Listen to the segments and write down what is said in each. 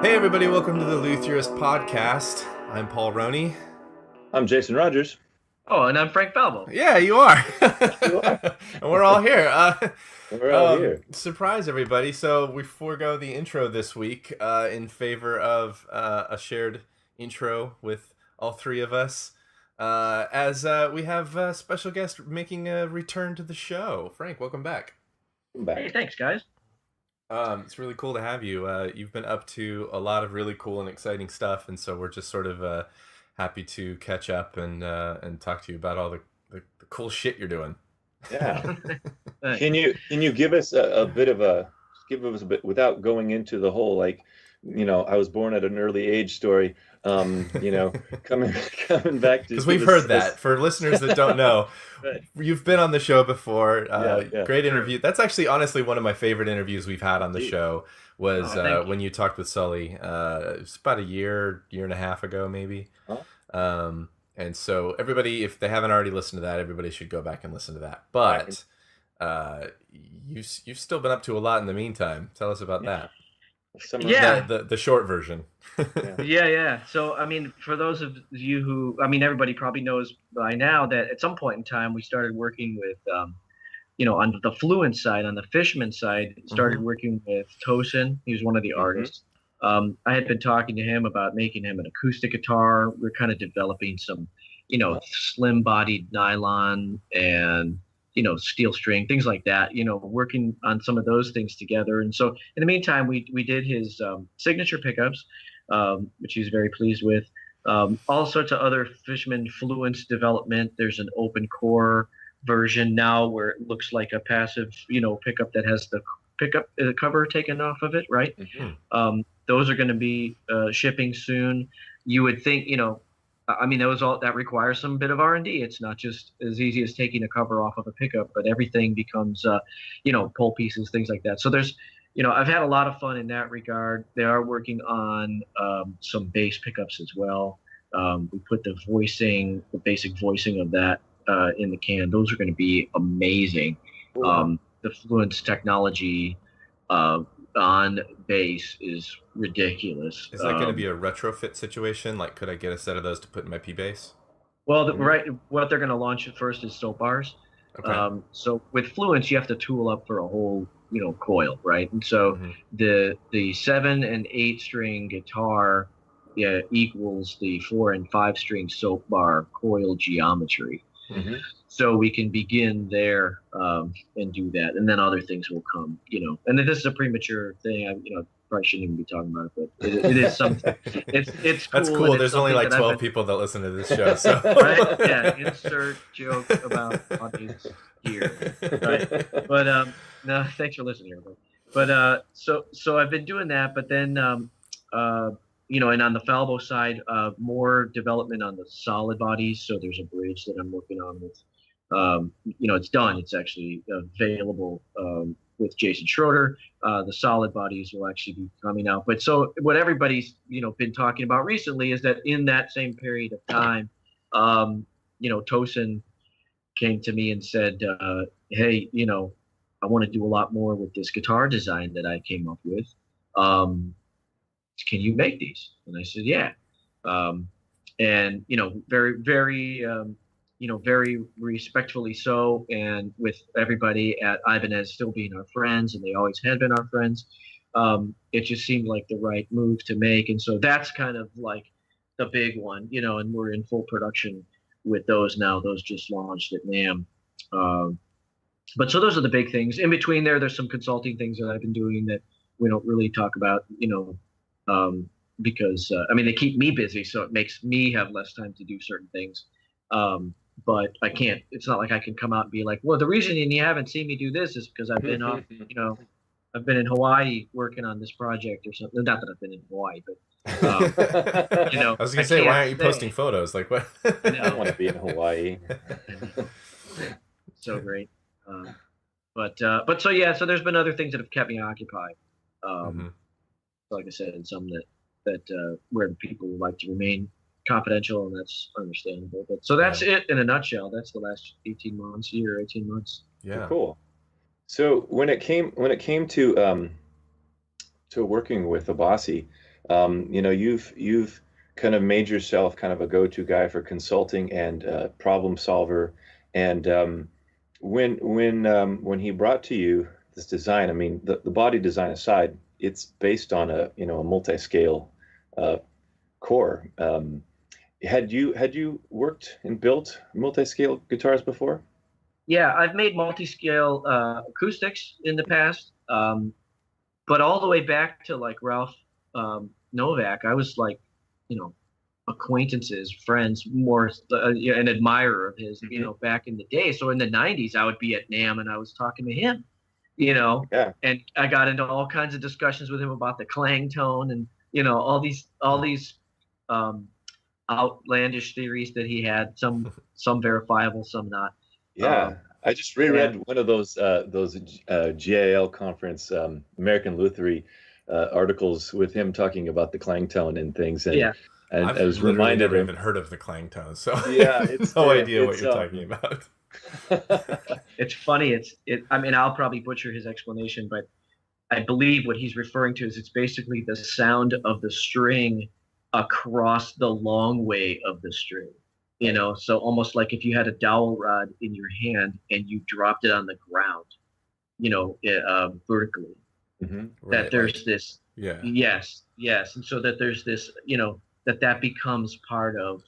Hey everybody, welcome to the Lutherist podcast. I'm Paul Roney. I'm Jason Rogers. Oh, and I'm Frank Falbo. Yeah, you are. You are. And we're all here. We're all here. Surprise everybody. So we forego the intro this week in favor of a shared intro with all three of us. As we have a special guest making a return to the show. Frank, welcome back. I'm back. Hey, thanks, guys. It's really cool to have you. You've been up to a lot of really cool and exciting stuff, and so we're just sort of happy to catch up and talk to you about all the cool shit you're doing. Yeah. Can you give us a bit without going into the whole I was born at an early age story. Coming back to, because we've heard that. For listeners that don't know, right. You've been on the show before. Yeah. Great interview. That's actually honestly one of my favorite interviews we've had on the show was when you talked with Sully. It's about a year and a half ago maybe. Huh? And so everybody, if they haven't already listened to that, everybody should go back and listen to that. But you've still been up to a lot in the meantime. Tell us about that. Yeah. The short version. Yeah. So, for those of you who, everybody probably knows by now that at some point in time we started working with, on the fluent side, on the Fishman side, started working with Tosin. He was one of the artists. I had been talking to him about making him an acoustic guitar. We're kind of developing some, slim-bodied nylon and steel string, things like that, working on some of those things together. And so in the meantime, we did his signature pickups, which he's very pleased with. All sorts of other Fishman Fluence development. There's an open core version now where it looks like a passive, pickup that has the cover taken off of it, right? Those are going to be shipping soon. You would think, that requires some bit of R&D. It's not just as easy as taking a cover off of a pickup, but everything becomes, pull pieces, things like that. So there's, I've had a lot of fun in that regard. They are working on some bass pickups as well. We put the basic voicing of that in the can. Those are going to be amazing. The Fluence technology on bass is ridiculous. Is that going to be a retrofit situation? Like, could I get a set of those to put in my P bass? Well, what they're going to launch at first is soap bars. Okay. So with Fluence, you have to tool up for a whole, coil, right? And so the 7 and 8 string guitar equals the 4 and 5 string soap bar coil geometry. So we can begin there and do that, and then other things will come, And this is a premature thing. I probably shouldn't even be talking about it, but it is something. It's cool. That's cool. There's only like 12 people that listen to this show, so right? Yeah. Insert joke about audience here, right? But no, thanks for listening, everybody. But so I've been doing that, but then and on the Falbo side, more development on the solid bodies. So there's a bridge that I'm working on with, it's done. It's actually available with Jason Schroeder. The solid bodies will actually be coming out. But so what everybody's, been talking about recently is that in that same period of time, Tosin came to me and said, hey, I want to do a lot more with this guitar design that I came up with. Can you make these? And I said, yeah. And, very, very, very respectfully so. And with everybody at Ibanez still being our friends, and they always had been our friends, it just seemed like the right move to make. And so that's kind of like the big one, and we're in full production with those now. Those just launched at NAMM. But so those are the big things. In between there's some consulting things that I've been doing that we don't really talk about, because they keep me busy, so it makes me have less time to do certain things. But I can't. It's not like I can come out and be like, well, the reason you haven't seen me do this is because I've been off, I've been in Hawaii working on this project or something. Not that I've been in Hawaii, but I was gonna say, why aren't you posting photos? Like what? I don't want to be in Hawaii. So great. But so yeah, so there's been other things that have kept me occupied. Like I said, and some that where people like to remain confidential, and that's understandable. But so that's it in a nutshell. That's the last 18 months. Yeah. Cool. So when it came to to working with Abasi. You've kind of made yourself kind of a go-to guy for consulting and problem solver. And when he brought to you this design, I mean, the body design aside, it's based on a multi-scale core. Had you worked and built multi-scale guitars before? Yeah, I've made multi-scale acoustics in the past, but all the way back to like Ralph Novak, I was like, acquaintances, friends, more an admirer of his, back in the day. So in the '90s, I would be at NAMM and I was talking to him, Yeah. and I got into all kinds of discussions with him about the clang tone and all these outlandish theories that he had, some verifiable, some not. Yeah, I just reread one of those GIL conference American Lutherie articles with him talking about the clang tone and things, and I've I was reminded never even heard of the clang tone, so yeah, it's no idea what you're talking about. It's funny. I mean, I'll probably butcher his explanation, but I believe what he's referring to is it's basically the sound of the string across the long way of the string. So almost like if you had a dowel rod in your hand and you dropped it on the ground, vertically, that there's this, yes, and so that there's this, that becomes part of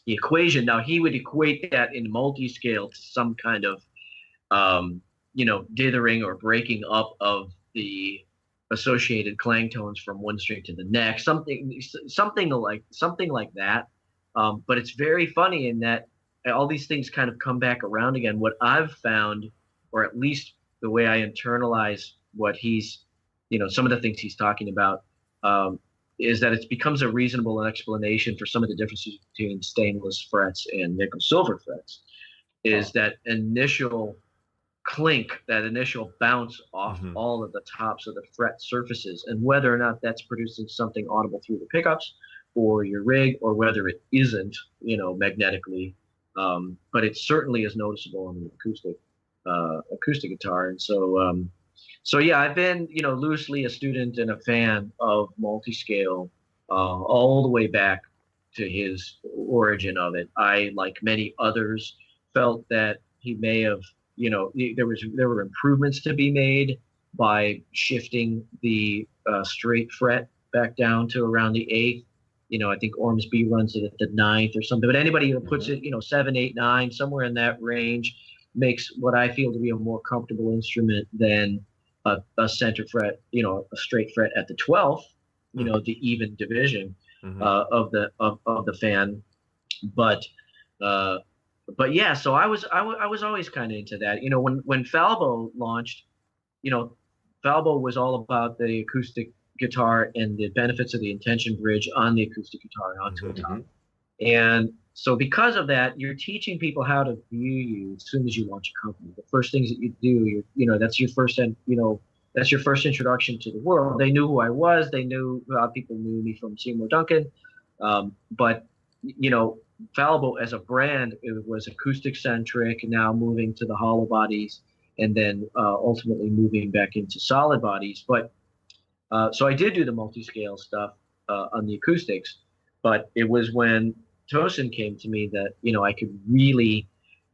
the equation. Now he would equate that in multi-scale to some kind of, dithering or breaking up of the associated clang tones from one string to the next, something like that. But it's very funny in that all these things kind of come back around again. What I've found, or at least the way I internalize what he's, some of the things he's talking about, is that it becomes a reasonable explanation for some of the differences between stainless frets and nickel silver frets, is that initial clink, that initial bounce off all of the tops of the fret surfaces, and whether or not that's producing something audible through the pickups or your rig, or whether it isn't, magnetically, but it certainly is noticeable on the acoustic guitar. And so yeah, I've been, loosely a student and a fan of multi-scale all the way back to his origin of it. I, like many others, felt that he may have, there were improvements to be made by shifting the straight fret back down to around the 8th. I think Ormsby runs it at the 9th or something, but anybody who puts it, 7, 8, 9, somewhere in that range, makes what I feel to be a more comfortable instrument than a center fret, a straight fret at the 12th, the even division of the fan. But yeah, so I was always kind of into that. When Falbo launched, Falbo was all about the acoustic guitar and the benefits of the intention bridge on the acoustic guitar and onto a top. And so because of that, you're teaching people how to view you as soon as you launch a company. The first things that you do, that's your first, that's your first introduction to the world. They knew who I was. They knew, people knew me from Seymour Duncan. But, Falbo as a brand, it was acoustic centric, now moving to the hollow bodies, and then ultimately moving back into solid bodies. But so I did do the multi-scale stuff on the acoustics, but it was when Tosin came to me that, I could really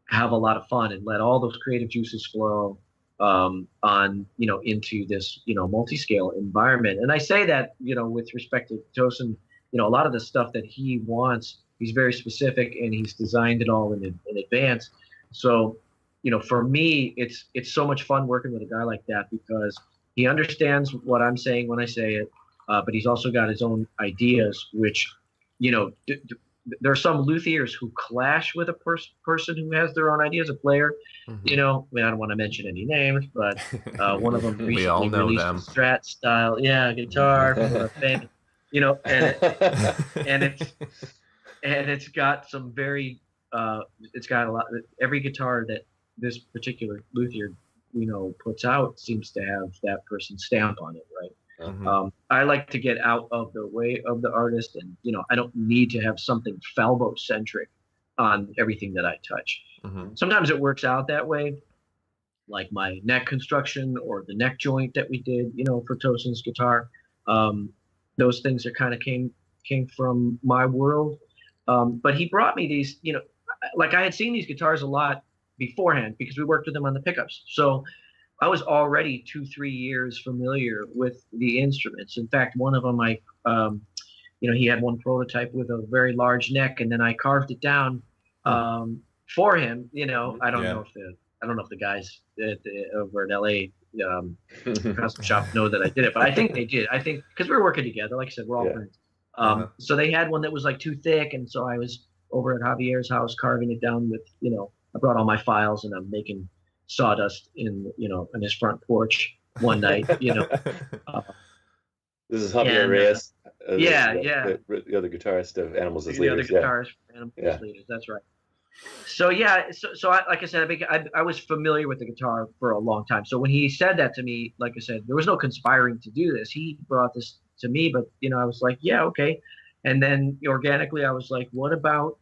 have a lot of fun and let all those creative juices flow into this, multi-scale environment. And I say that, with respect to Tosin, a lot of the stuff that he wants, he's very specific and he's designed it all in advance. So, for me, it's so much fun working with a guy like that because he understands what I'm saying when I say it, but he's also got his own ideas, which, there are some luthiers who clash with a person who has their own ideas, a player. I don't want to mention any names, but one of them recently all know released them. A Strat style, guitar from a fan, and it's got some very, it's got a lot. Every guitar that this particular luthier puts out seems to have that person's stamp on it, right? I like to get out of the way of the artist, and I don't need to have something Falbo centric on everything that I touch. Sometimes it works out that way, like my neck construction or the neck joint that we did, for Tosin's guitar. Those things that kind of came from my world. But he brought me these, like I had seen these guitars a lot beforehand because we worked with them on the pickups. So I was already 2-3 years familiar with the instruments. In fact, one of them, he had one prototype with a very large neck, and then I carved it down for him. I don't know if the guys over at LA custom shop know that I did it, but I think they did. I think because we were working together, like I said, we're all friends. So they had one that was like too thick, and so I was over at Javier's house carving it down with, I brought all my files, and I'm making sawdust in his front porch one night. This is Javier Reyes. The other guitarist of Animals as the Leaders. The other guitarist for Animals as Leaders. That's right. So like I said, I was familiar with the guitar for a long time. So when he said that to me, like I said, there was no conspiring to do this. He brought this to me, but I was like, yeah, okay. And then organically, I was like, what about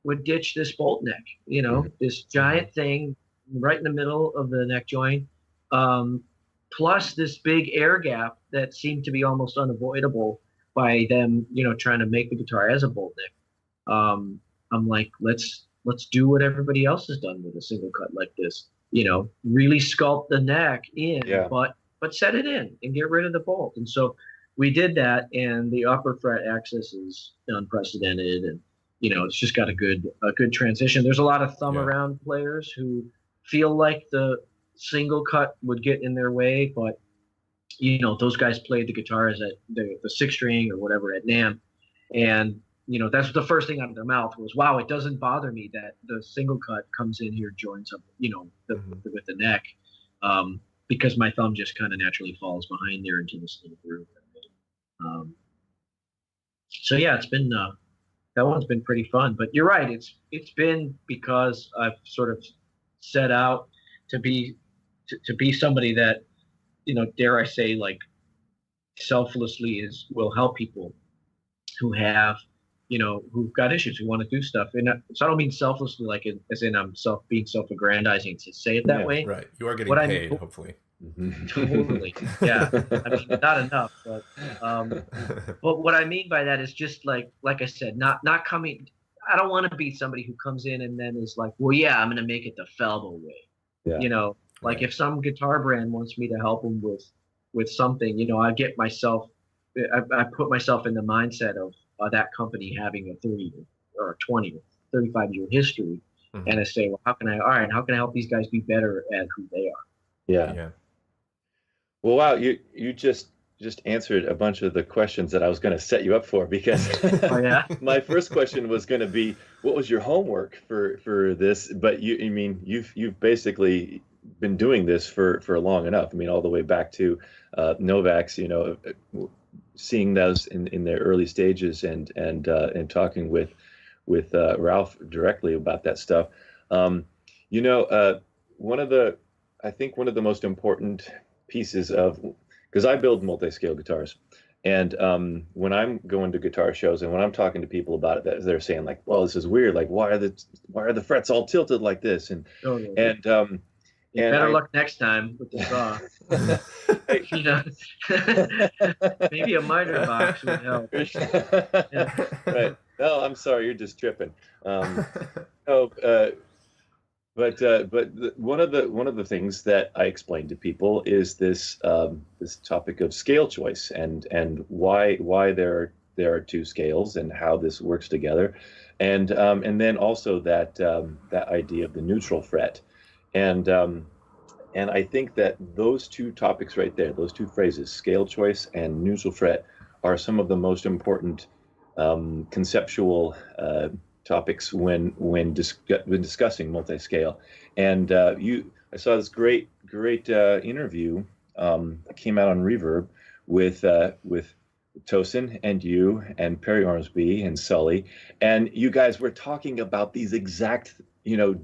would ditch this bolt neck? This giant thing right in the middle of the neck joint, plus this big air gap that seemed to be almost unavoidable by them, trying to make the guitar as a bolt neck. I'm like, let's do what everybody else has done with a single cut like this. Really sculpt the neck in, but set it in and get rid of the bolt. And so we did that, and the upper fret access is unprecedented, and it's just got a good transition. There's a lot of thumb around players who feel like the single cut would get in their way, but those guys played the guitars at the 6-string or whatever at NAMM, and that's the first thing out of their mouth was, wow, it doesn't bother me that the single cut comes in here, joins up with the neck, because my thumb just kind of naturally falls behind there into this little groove. So yeah, it's been that one's been pretty fun. But you're right, it's been because I've sort of set out to be somebody that, dare I say, like, selflessly will help people who have, who've got issues, who want to do stuff. And so I don't mean selflessly like as in I'm being self-aggrandizing to say it that way. Right. You are getting paid, hopefully. Totally. Yeah. I mean, not enough, but what I mean by that is just like I said, not coming. I don't want to be somebody who comes in and then is like, well, yeah, I'm going to make it the Falbo way. Yeah. Like if some guitar brand wants me to help them with something, I get myself, I put myself in the mindset of that company having a 30 or 20 or 35-year history, and I say, well, how can I help these guys be better at who they are? Yeah. Well, wow, you just answered a bunch of the questions that I was going to set you up for, because my first question was going to be, what was your homework for this? But you've basically been doing this for long enough. I mean, all the way back to Novak's, seeing those in their early stages and talking with Ralph directly about that stuff. I think one of the most important pieces of, because I build multi-scale guitars, and when I'm going to guitar shows and when I'm talking to people about it, they're saying like, well, this is weird, like why are the frets all tilted like this, and better luck next time with the saw. Maybe a miter box would help. Right. No, I'm sorry, you're just tripping. But one of the things that I explain to people is this topic of scale choice and why there are two scales and how this works together, and then also that idea of the neutral fret, and I think that those two topics right there, those two phrases, scale choice and neutral fret, are some of the most important conceptual topics when discussing multi-scale. And I saw this great interview that came out on Reverb with Tosin and you and Perry Ormsby and Sully, and you guys were talking about these exact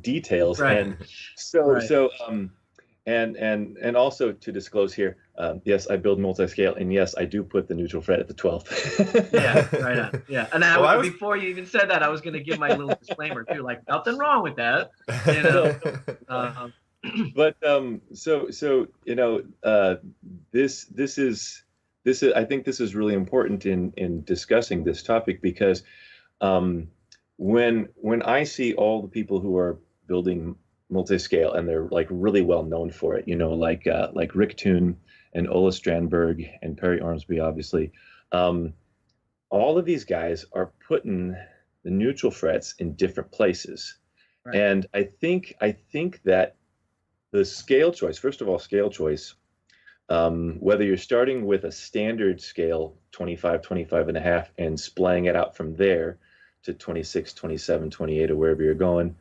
details. Right. And so and also to disclose here, yes, I build multi-scale, and yes, I do put the neutral fret at the 12th. Yeah, right on. Yeah, and before you even said that, I was going to give my little disclaimer too, like nothing wrong with that. But this is I think this is really important in discussing this topic, because when I see all the people who are building multi-scale and they're like really well known for it, like Rick Toon and Ola Strandberg and Perry Ormsby, obviously, all of these guys are putting the neutral frets in different places. Right. And I think that the scale choice, first of all, scale choice, whether you're starting with a standard scale 25, 25 and a half and splaying it out from there to 26, 27, 28, or wherever you're going,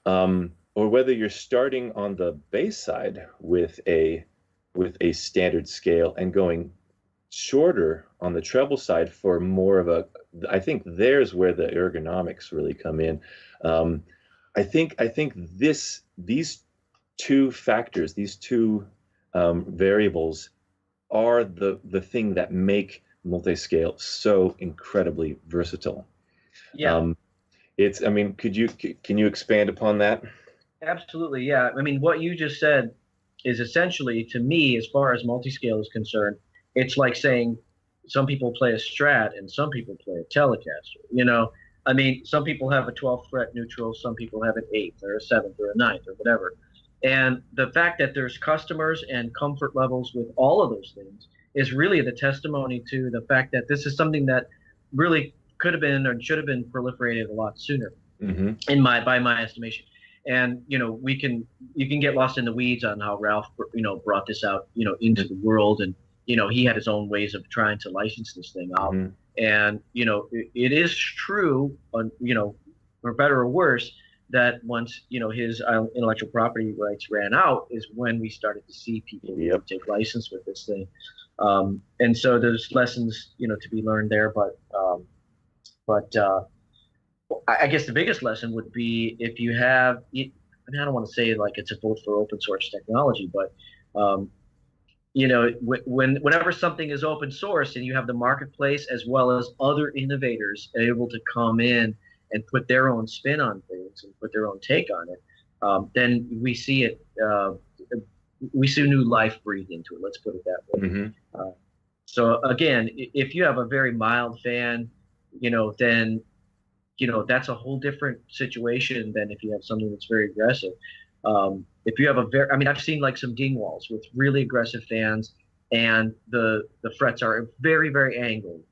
or whether you're starting on the bass side with a standard scale and going shorter on the treble side for more of a, I think there's where the ergonomics really come in. I think these two factors, these two variables, are the thing that make multi-scale so incredibly versatile. Yeah. Can you expand upon that? Absolutely. Yeah. I mean, what you just said is essentially, to me, as far as multi-scale is concerned, it's like saying some people play a Strat and some people play a Telecaster. I mean, some people have a 12th fret neutral, some people have an 8th or a 7th or a 9th or whatever. And the fact that there's customers and comfort levels with all of those things is really the testimony to the fact that this is something that really could have been or should have been proliferated a lot sooner, by my estimation. And you can get lost in the weeds on how Ralph brought this out into the world, and he had his own ways of trying to license this thing out. And it is true, for better or worse, that once his intellectual property rights ran out is when we started to see people take license with this thing. And so there's lessons to be learned there, but I guess the biggest lesson would be if you have, I don't want to say like it's a vote for open source technology, but whenever something is open source and you have the marketplace as well as other innovators able to come in and put their own spin on things and put their own take on it, then we see it. We see new life breathe into it. Let's put it that way. So again, if you have a very mild fan, then that's a whole different situation than if you have something that's very aggressive. If you have I've seen like some ding walls with really aggressive fans, and the frets are very, very angled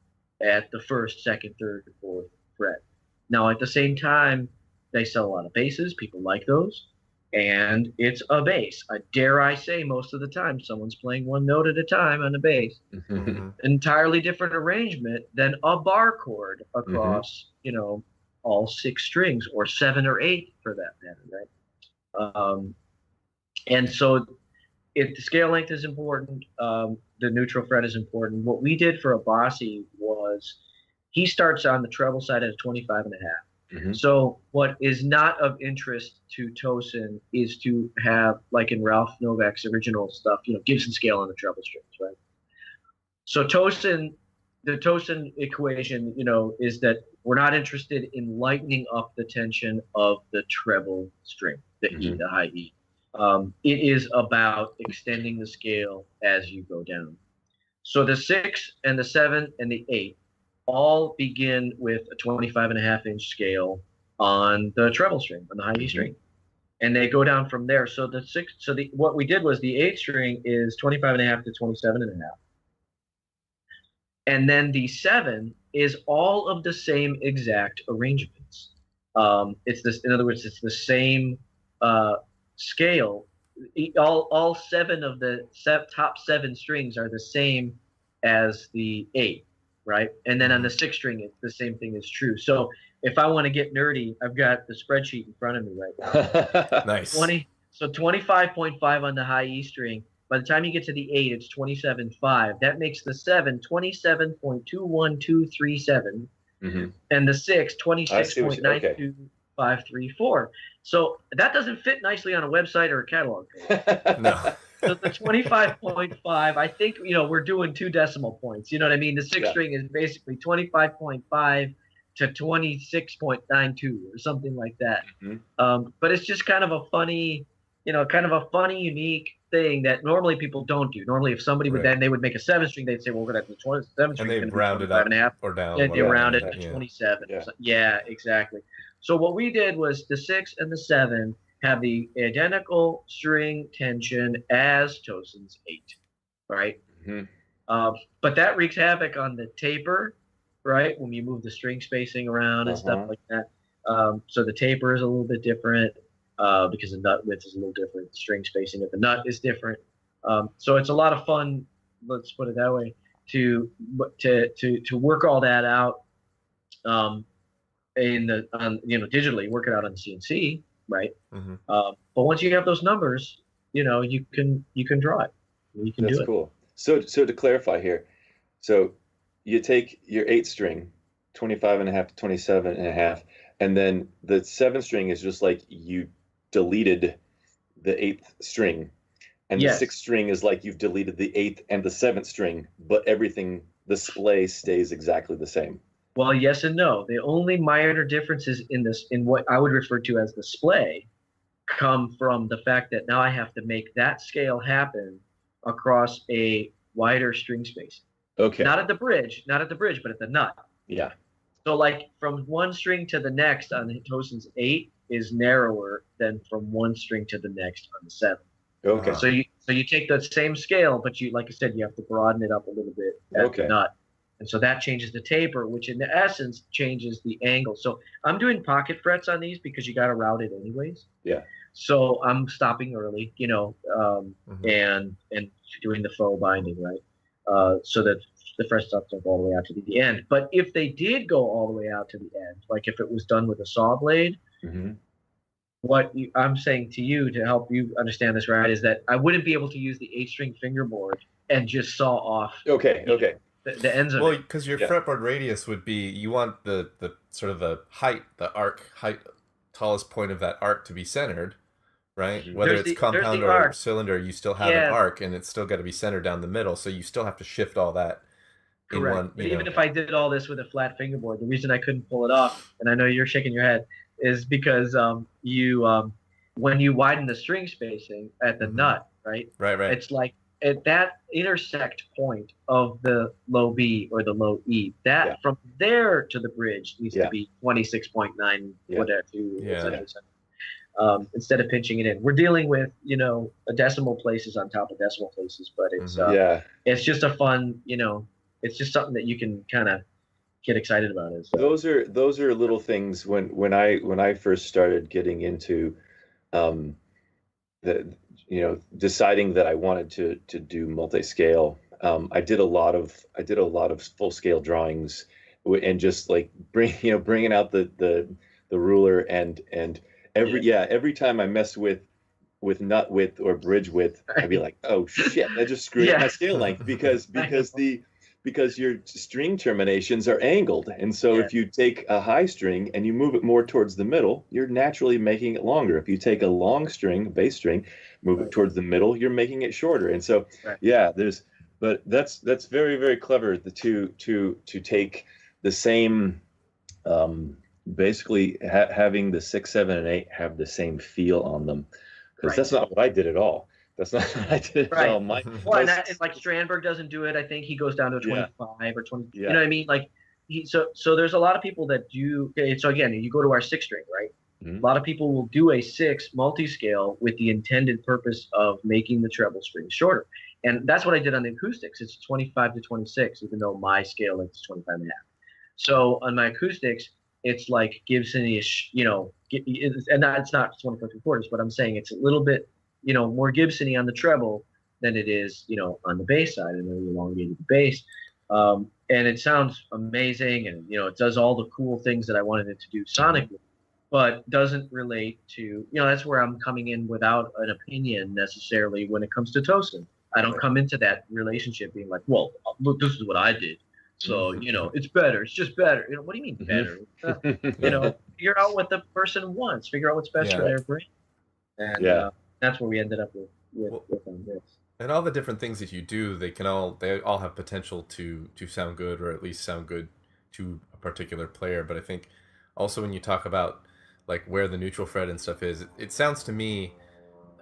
at the first, second, third, fourth fret. Now, at the same time, they sell a lot of basses. People like those. And it's a bass. Dare I say, most of the time, someone's playing one note at a time on the bass. Entirely different arrangement than a bar chord across, all 6 strings, or 7 or 8 for that matter, right? And so if the scale length is important, the neutral fret is important. What we did for Abasi was he starts on the treble side at a 25 and a half. So what is not of interest to Tosin is to have, like in Ralph Novak's original stuff, Gibson scale on the treble strings, right? So the Tosin equation, is that we're not interested in lightening up the tension of the treble string, the E, the high E. It is about extending the scale as you go down. So the 6 and the 7 and the 8 all begin with a 25 and a half inch scale on the treble string, on the high E string. And they go down from there. So what we did was the 8 string is 25 and a half to 27 and a half. And then the 7 is all of the same exact arrangements. In other words, it's the same scale. All 7 of the top 7 strings are the same as the 8. Right, and then on the 6th string, the same thing is true. So if I want to get nerdy, I've got the spreadsheet in front of me right now. Nice. 25.5 on the high E string. By the time you get to the 8, it's 27.5. That makes the 7 27.21237, and the 6 26.92534. So that doesn't fit nicely on a website or a catalog page. No. So the 25.5, I think, we're doing 2 decimal points. You know what I mean? The 6th string is basically 25.5 to 26.92 or something like that. But it's just kind of a funny, kind of a funny, unique thing that normally people don't do. Normally, if somebody would Right. they would make a 7-string, they'd say, well, we're going to have the 27 And string they going to be round it 25 up and a half. or down. Yeah, they whatever. round it to Yeah. 27. Yeah. Yeah, exactly. So what we did was the 6 and the 7 have the identical string tension as Tosin's 8, right? But that wreaks havoc on the taper, right? When you move the string spacing around and stuff like that. So the taper is a little bit different because the nut width is a little different. The string spacing of the nut is different. So it's a lot of fun. Let's put it that way to work all that out digitally, work it out on CNC, right? But once you have those numbers, you can draw it. You can do it. That's cool. So to clarify here, so you take your 8-string, 25 and a half to 27 and a half, and then the 7-string is just like you deleted the 8th string, and the 6th string is like you've deleted the 8th and the 7th string, but everything, the splay stays exactly the same. Well, yes and no. The only minor differences in what I would refer to as the splay come from the fact that now I have to make that scale happen across a wider string space. Okay. Not at the bridge, but at the nut. Yeah. So like from one string to the next on Tosin's 8 is narrower than from one string to the next on the 7. Okay. So you take the same scale, but you, like I said, you have to broaden it up a little bit at the nut. And so that changes the taper, which in essence changes the angle. So I'm doing pocket frets on these because you got to route it anyways. Yeah. So I'm stopping early, and doing the faux binding, right? So that the fresh stuff don't go all the way out to the end. But if they did go all the way out to the end, like if it was done with a saw blade, I'm saying to you to help you understand this right is that I wouldn't be able to use the 8-string fingerboard and just saw off. Okay. The ends of it. Well, because your fretboard radius would be, you want the sort of the height, tallest point of that arc to be centered, right? Whether it's compound or cylinder, you still have an arc, and it's still got to be centered down the middle. So you still have to shift all that. Correct. But even if I did all this with a flat fingerboard, the reason I couldn't pull it off, and I know you're shaking your head, is because when you widen the string spacing at the nut, right? Right. It's like at that intersect point of the low B or the low E, from there to the bridge needs to be 26.9 whatever. Instead of pinching it in, we're dealing with a decimal places on top of decimal places, but it's just a fun it's just something that you can kind of get excited about. Those are little things when I first started getting into deciding that I wanted to do multi-scale. I did a lot of full-scale drawings and just like bringing out the ruler and every time I messed with nut width or bridge width, I'd be like, oh shit, that just screwed up my scale length because your string terminations are angled. And so if you take a high string and you move it more towards the middle, you're naturally making it longer. If you take a long string, bass string, move it towards the middle, you're making it shorter. And so, but that's very, very clever to take the same, basically having the 6, 7, and 8 have the same feel on them. Because that's not what I did at all. That's not what I did at all. Like Strandberg doesn't do it. I think he goes down to 25 or 20. You know what I mean? Like so there's a lot of people that do. So again, you go to our 6-string, right? A lot of people will do a 6 multi-scale with the intended purpose of making the treble string shorter. And that's what I did on the acoustics. It's 25 to 26, even though my scale length is 25 and a half. So on my acoustics, it's like Gibson-ish, and it's not 24 quarters, but I'm saying it's a little bit, more Gibson-y on the treble than it is, on the bass side, and then elongated the bass. And it sounds amazing, and it does all the cool things that I wanted it to do sonically, but doesn't relate to, that's where I'm coming in without an opinion necessarily when it comes to Tosin. I don't come into that relationship being like, well, look, this is what I did. So, it's better. It's just better. What do you mean better? Figure out what the person wants. Figure out what's best for their brain. And that's where we ended up with this. And all the different things that you do, they all have potential to sound good, or at least sound good to a particular player. But I think also when you talk about like where the neutral fret and stuff is, it sounds to me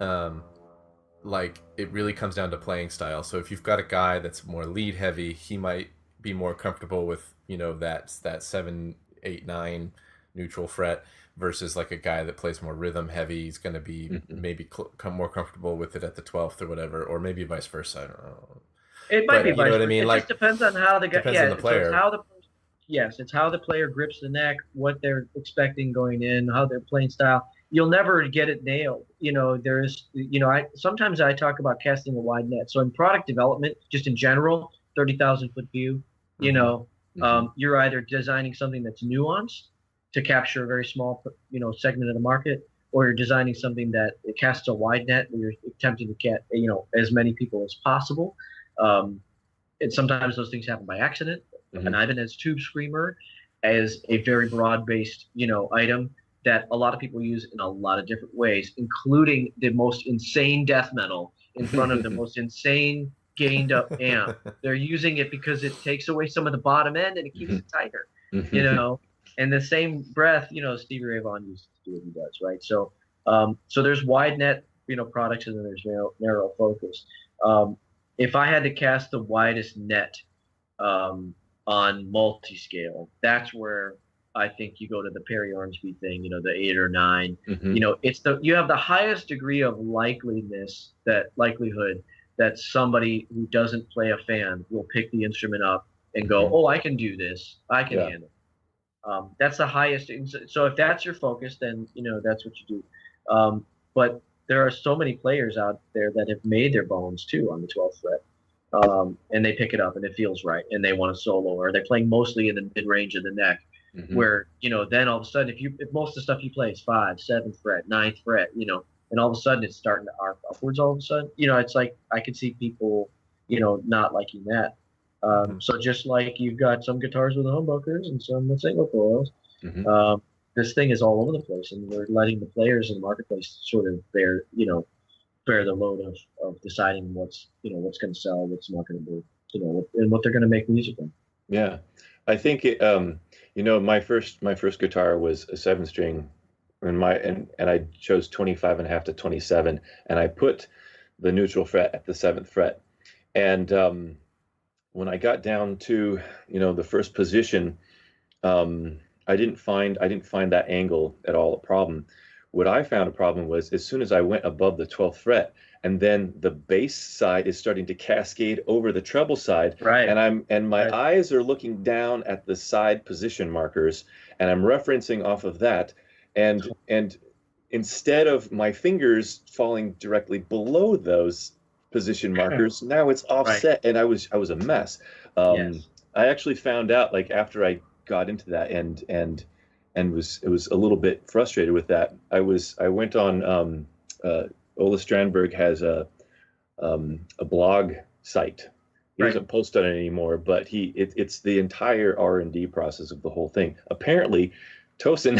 like it really comes down to playing style. So if you've got a guy that's more lead heavy, he might be more comfortable with, you know, that 7, 8, 9 neutral fret, versus like a guy that plays more rhythm heavy. He's going to be maybe more comfortable with it at the 12th or whatever, or maybe vice versa. I don't know. It might be you know what I mean? It Like, just depends on how the guy. depends on the player. So it's how the yes, it's how the player grips the neck, what they're expecting going in, how they're playing style. You'll never get it nailed. You know, there's, you know, sometimes I talk about casting a wide net. So in product development, just in general, 30,000-foot view, you know, you're either designing something that's nuanced to capture a very small, you know, segment of the market, or you're designing something that it casts a wide net where you're attempting to get, you know, as many people as possible. And sometimes those things happen by accident. An Ibanez tube screamer as a very broad-based, you know, item that a lot of people use in a lot of different ways, including the most insane death metal in front of the most insane gained up amp. They're using it because it takes away some of the bottom end and it keeps it tighter, you know. And the same breath, you know, Stevie Ray Vaughan used to do what he does, right? So, so there's wide net, you know, products, and then there's narrow focus. If I had to cast the widest net on multi-scale, that's where I think you go to the Perry Ormsby thing, you know, the 8 or 9. You know, it's you have the highest degree of likelihood that somebody who doesn't play a fan will pick the instrument up and go, oh, I can do this, I can handle it. That's the highest. So if that's your focus, then, you know, that's what you do. But there are so many players out there that have made their bones too on the 12th fret. And they pick it up and it feels right, and they want to solo, or they're playing mostly in the mid-range of the neck, where, you know, then all of a sudden, if most of the stuff you play is 5th, 7th fret, 9th fret, you know, and all of a sudden it's starting to arc upwards all of a sudden, you know, it's like I can see people, you know, not liking that. So just like you've got some guitars with humbuckers and some with single coils, this thing is all over the place, and we're letting the players in the marketplace sort of bear the load of deciding what's going to sell, what's not going to be, you know, and what they're going to make music in. Yeah, I think you know, my first guitar was a 7-string, and I chose 25.5 to 27, and I put the neutral fret at the 7th fret, and when I got down to, you know, the first position, I didn't find that angle at all a problem. What I found a problem was as soon as I went above the 12th fret, and then the bass side is starting to cascade over the treble side, right? And my eyes are looking down at the side position markers, and I'm referencing off of that, and instead of my fingers falling directly below those position markers, now it's offset, and I was a mess. I actually found out, like, after I got into that and was a little bit frustrated with that. I went on Ola Strandberg has a blog site. He doesn't post on it anymore, but it's the entire R&D process of the whole thing. Apparently, Tosin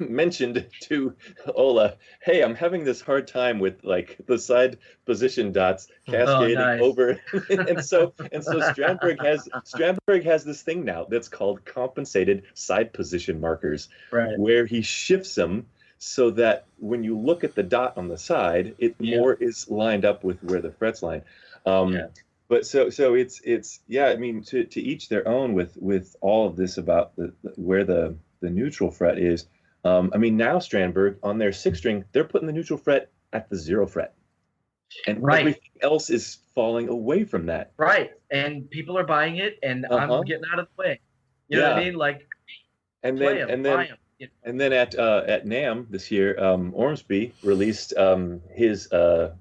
mentioned to Ola, "Hey, I'm having this hard time with, like, the side position dots cascading over," and so Strandberg has this thing now that's called compensated side position markers, where he shifts them so that when you look at the dot on the side, it more is lined up with where the frets line. But so it's I mean, to each their own with all of this about where the neutral fret is. I mean, now Strandberg on their 6-string, they're putting the neutral fret at the 0 fret, and everything else is falling away from that. Right, and people are buying it, and I'm getting out of the way. You know what I mean? Like, and then at NAMM this year, Ormsby released his can't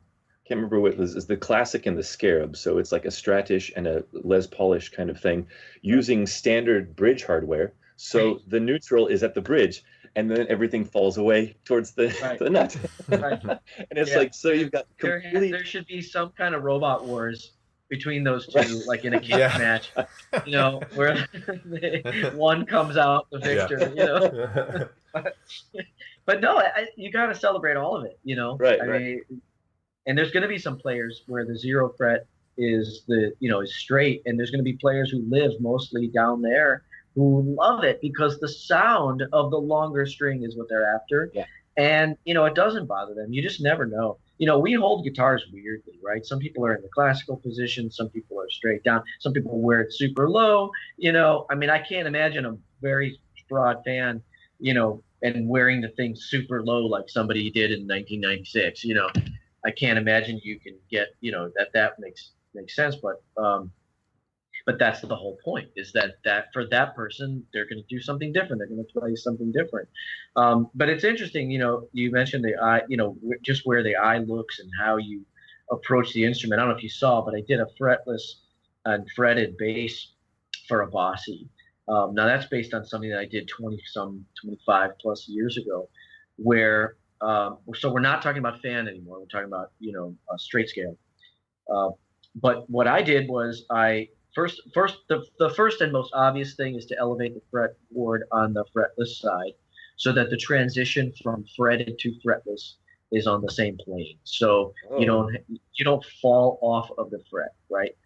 remember what it was, is the Classic and the Scarab. So it's like a Stratish and a Les Paulish kind of thing, using standard bridge hardware. So the neutral is at the bridge, and then everything falls away towards the nut. And it's like, so you've got completely... There should be some kind of robot wars between those two, like in a cage match, you know, where one comes out the victor, you know. But no, you got to celebrate all of it, you know. I mean, and there's going to be some players where the 0 fret is is straight, and there's going to be players who live mostly down there who love it because the sound of the longer string is what they're after. And, you know, it doesn't bother them. You just never know. we hold guitars weirdly, right? Some people are in the classical position, some people are straight down, some people wear it super low. I mean, I can't imagine a very broad fan, and wearing the thing super low like somebody did in 1996. I can't imagine you can get, that makes sense, but that's the whole point, is that for that person, they're going to do something different. They're going to play something different. But it's interesting, you mentioned the eye, just where the eye looks and how you approach the instrument. I don't know if you saw, but I did a fretless and fretted bass for Abasi. Now that's based on something that I did 25 plus years ago, where so we're not talking about fan anymore. We're talking about a straight scale. But what I did was the first and most obvious thing is to elevate the fretboard on the fretless side, so that the transition from fretted to fretless is on the same plane. So you don't fall off of the fret, right?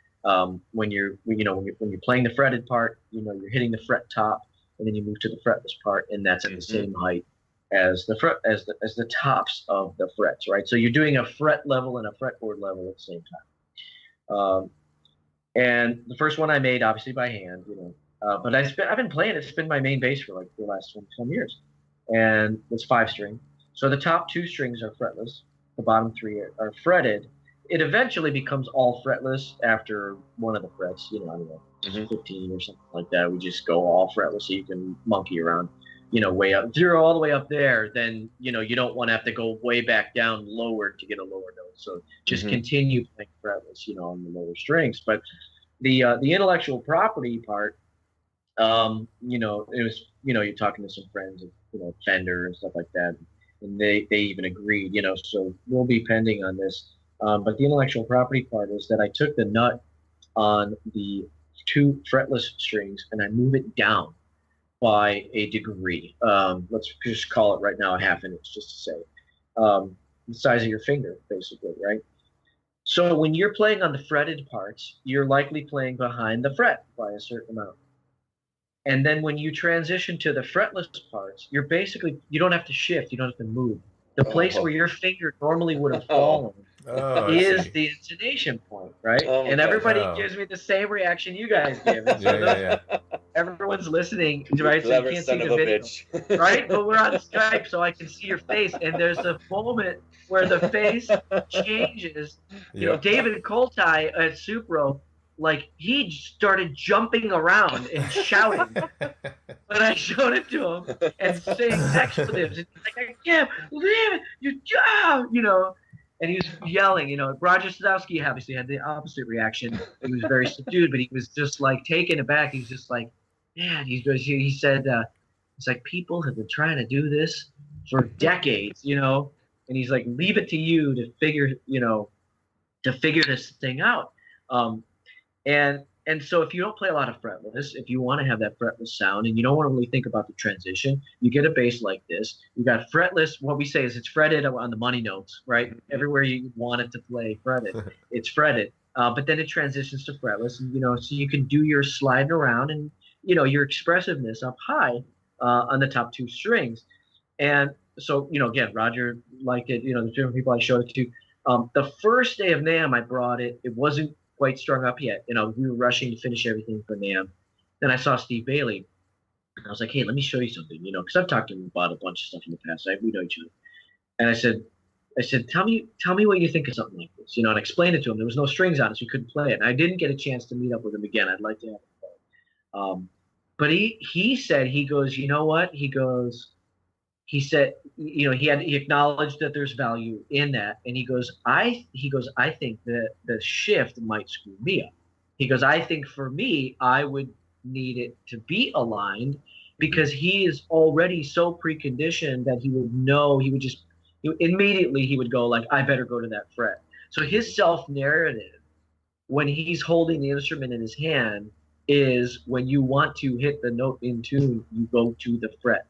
When you're playing the fretted part, you're hitting the fret top, and then you move to the fretless part, and that's at the same height as the tops of the frets, right? So you're doing a fret level and a fretboard level at the same time. And the first one I made, obviously by hand, but I've been playing it. It's been my main bass for like the last 20 years, and it's 5-string. So the top 2 strings are fretless, the bottom 3 are fretted. It eventually becomes all fretless after one of the frets, I don't know, 15 or something like that. We just go all fretless, so you can monkey around, way up, 0 all the way up there. Then you don't want to have to go way back down lower to get a lower note. So just continue playing fretless, on the lower strings. But the intellectual property part, it was, you're talking to some friends, Fender and stuff like that, and they even agreed, so we'll be pending on this. But the intellectual property part is that I took the nut on the 2 fretless strings and I move it down by a degree. Let's just call it right now a ½ inch, just to say. The size of your finger, basically, right? So when you're playing on the fretted parts, you're likely playing behind the fret by a certain amount. And then when you transition to the fretless parts, you don't have to shift, you don't have to move. The place where your finger normally would have fallen is the intonation point, right? And everybody gives me the same reaction you guys give. Everyone's listening, right? So you can't see the video, right? But we're on Skype, so I can see your face. And there's a moment where the face changes. David Coltai at Supro, like, he started jumping around and shouting when I showed it to him and saying expletives. It's like, I can't believe it, and he was yelling. Roger Sadowski obviously had the opposite reaction. He was very subdued, but he was just like taken aback. He was just like, man, he said, it's like, people have been trying to do this for decades, and he's like, leave it to you to figure this thing out. And so if you don't play a lot of fretless, if you want to have that fretless sound and you don't want to really think about the transition, you get a bass like this. You got fretless. What we say is it's fretted on the money notes, right? Everywhere you want it to play fretted, it's fretted. But then it transitions to fretless, and so you can do your sliding around and your expressiveness up high on the top 2 strings. And so again, Roger liked it. The different people I showed it to. The first day of NAMM, I brought it. It wasn't quite strung up yet. We were rushing to finish everything for NAMM. Then I saw Steve Bailey, and I was like, hey, let me show you something, because I've talked to him about a bunch of stuff in the past. We know each other. And I said, tell me what you think of something like this, and I explained it to him. There was no strings on it, so he couldn't play it. And I didn't get a chance to meet up with him again. I'd like to have him play. But he said, he goes, you know what? He said, he acknowledged that there's value in that, and he goes, I think that the shift might screw me up. He goes, I think for me, I would need it to be aligned, because he is already so preconditioned that he would know, immediately he would go like, I better go to that fret. So his self-narrative, when he's holding the instrument in his hand, is when you want to hit the note in tune, you go to the fret.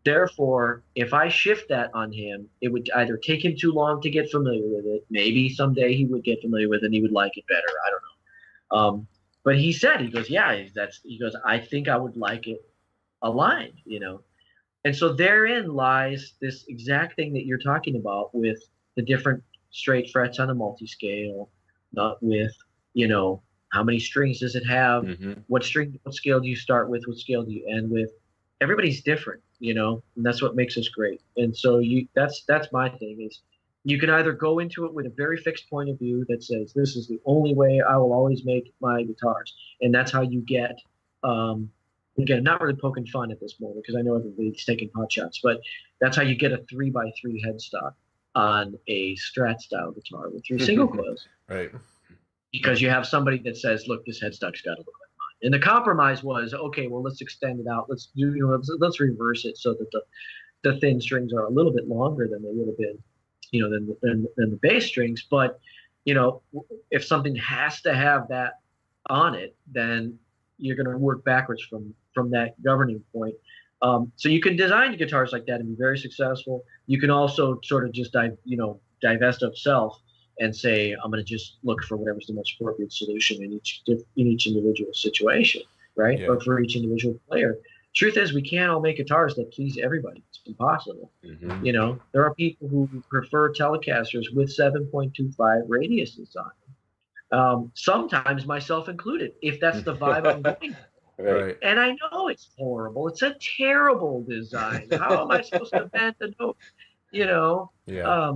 Therefore, if I shift that on him, it would either take him too long to get familiar with it. Maybe someday he would get familiar with it and he would like it better. I don't know. But he said, he goes, I think I would like it aligned, And so therein lies this exact thing that you're talking about with the different straight frets on a multi-scale, not with, how many strings does it have? Mm-hmm. What scale do you start with? What scale do you end with? Everybody's different, and that's what makes us great. And so that's my thing is you can either go into it with a very fixed point of view that says this is the only way I will always make my guitars, and that's how you get. Again, not really poking fun at this moment because I know everybody's taking pot shots, but that's how you get a 3x3 headstock on a Strat style guitar with 3 single coils. Right. Because you have somebody that says, look, this headstock's got to look like mine. And the compromise was, okay, well, let's extend it out. Let's reverse it so that the thin strings are a little bit longer than they would have been, than the bass strings. But, if something has to have that on it, then you're going to work backwards from that governing point. So you can design guitars like that and be very successful. You can also sort of just divest of self and say, I'm going to just look for whatever's the most appropriate solution in each individual situation, right? Yeah. Or for each individual player. Truth is, we can't all make guitars that please everybody. It's impossible. Mm-hmm. There are people who prefer Telecasters with 7.25 radiuses on them. Sometimes myself included, if that's the vibe I'm going for. Right. And I know it's horrible. It's a terrible design. How am I supposed to bend the note? Yeah.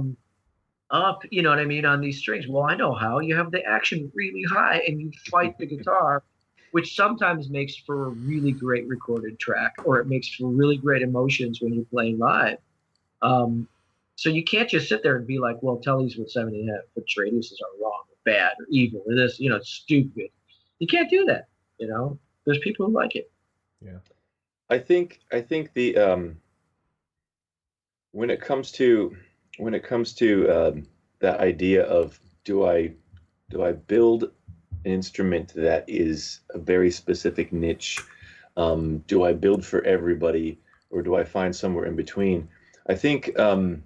Up, you know what I mean, on these strings. Well, I know how. You have the action really high and you fight the guitar, which sometimes makes for a really great recorded track, or it makes for really great emotions when you're playing live. So you can't just sit there and be like, well, Tellies with 7.5 foot radiuses are wrong or bad or evil or this, it's stupid. You can't do that. There's people who like it. Yeah. I think the when it comes to that idea of do I build an instrument that is a very specific niche? Do I build for everybody, or do I find somewhere in between? I think when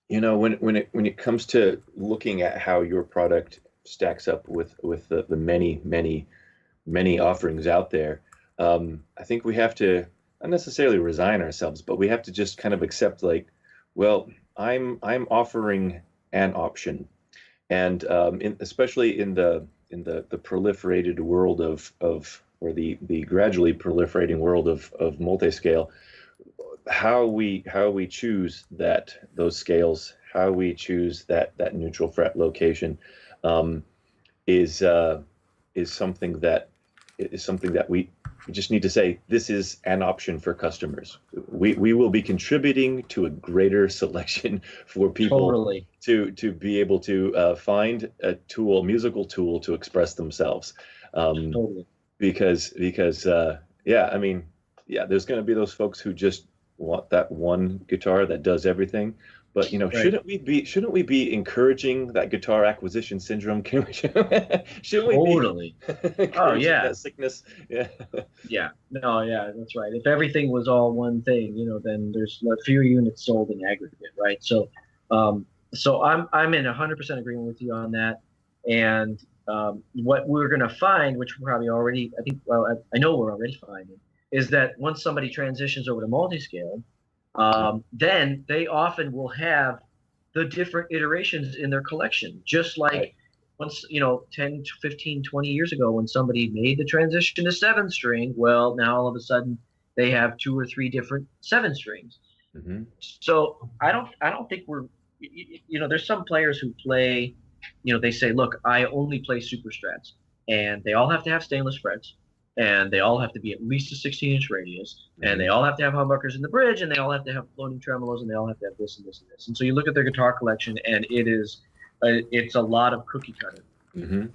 it comes to looking at how your product stacks up with the many offerings out there, I think we have to not necessarily resign ourselves, but we have to just kind of accept, like, well, I'm offering an option, and especially in the proliferated world or the gradually proliferating world of multi-scale, how we choose those scales, how we choose that neutral fret location, is something that we just need to say, this is an option for customers. We will be contributing to a greater selection for people Totally. to be able to find a musical tool to express themselves. Totally. Because there's going to be those folks who just want that one guitar that does everything. But Right. shouldn't we be encouraging that guitar acquisition syndrome? Shouldn't we Totally. be encouraging yeah. that sickness? Yeah. Yeah. No, yeah, that's right. If everything was all one thing, then there's fewer units sold in aggregate, right? So, so I'm in 100% agreement with you on that. And what we're going to find, which we're probably already, I know we're already finding, is that once somebody transitions over to multi-scale, then they often will have the different iterations in their collection, just like Right. once 10 15 20 years ago when somebody made the transition to 7-string. Well, now all of a sudden they have 2 or 3 different 7 strings. Mm-hmm. So I don't think we're there's some players who play, they say, look, I only play super strats, and they all have to have stainless frets, and they all have to be at least a 16-inch radius, and they all have to have humbuckers in the bridge, and they all have to have floating tremolos, and they all have to have this and this and this. And so you look at their guitar collection, and it's a lot of cookie cutter. Mm-hmm.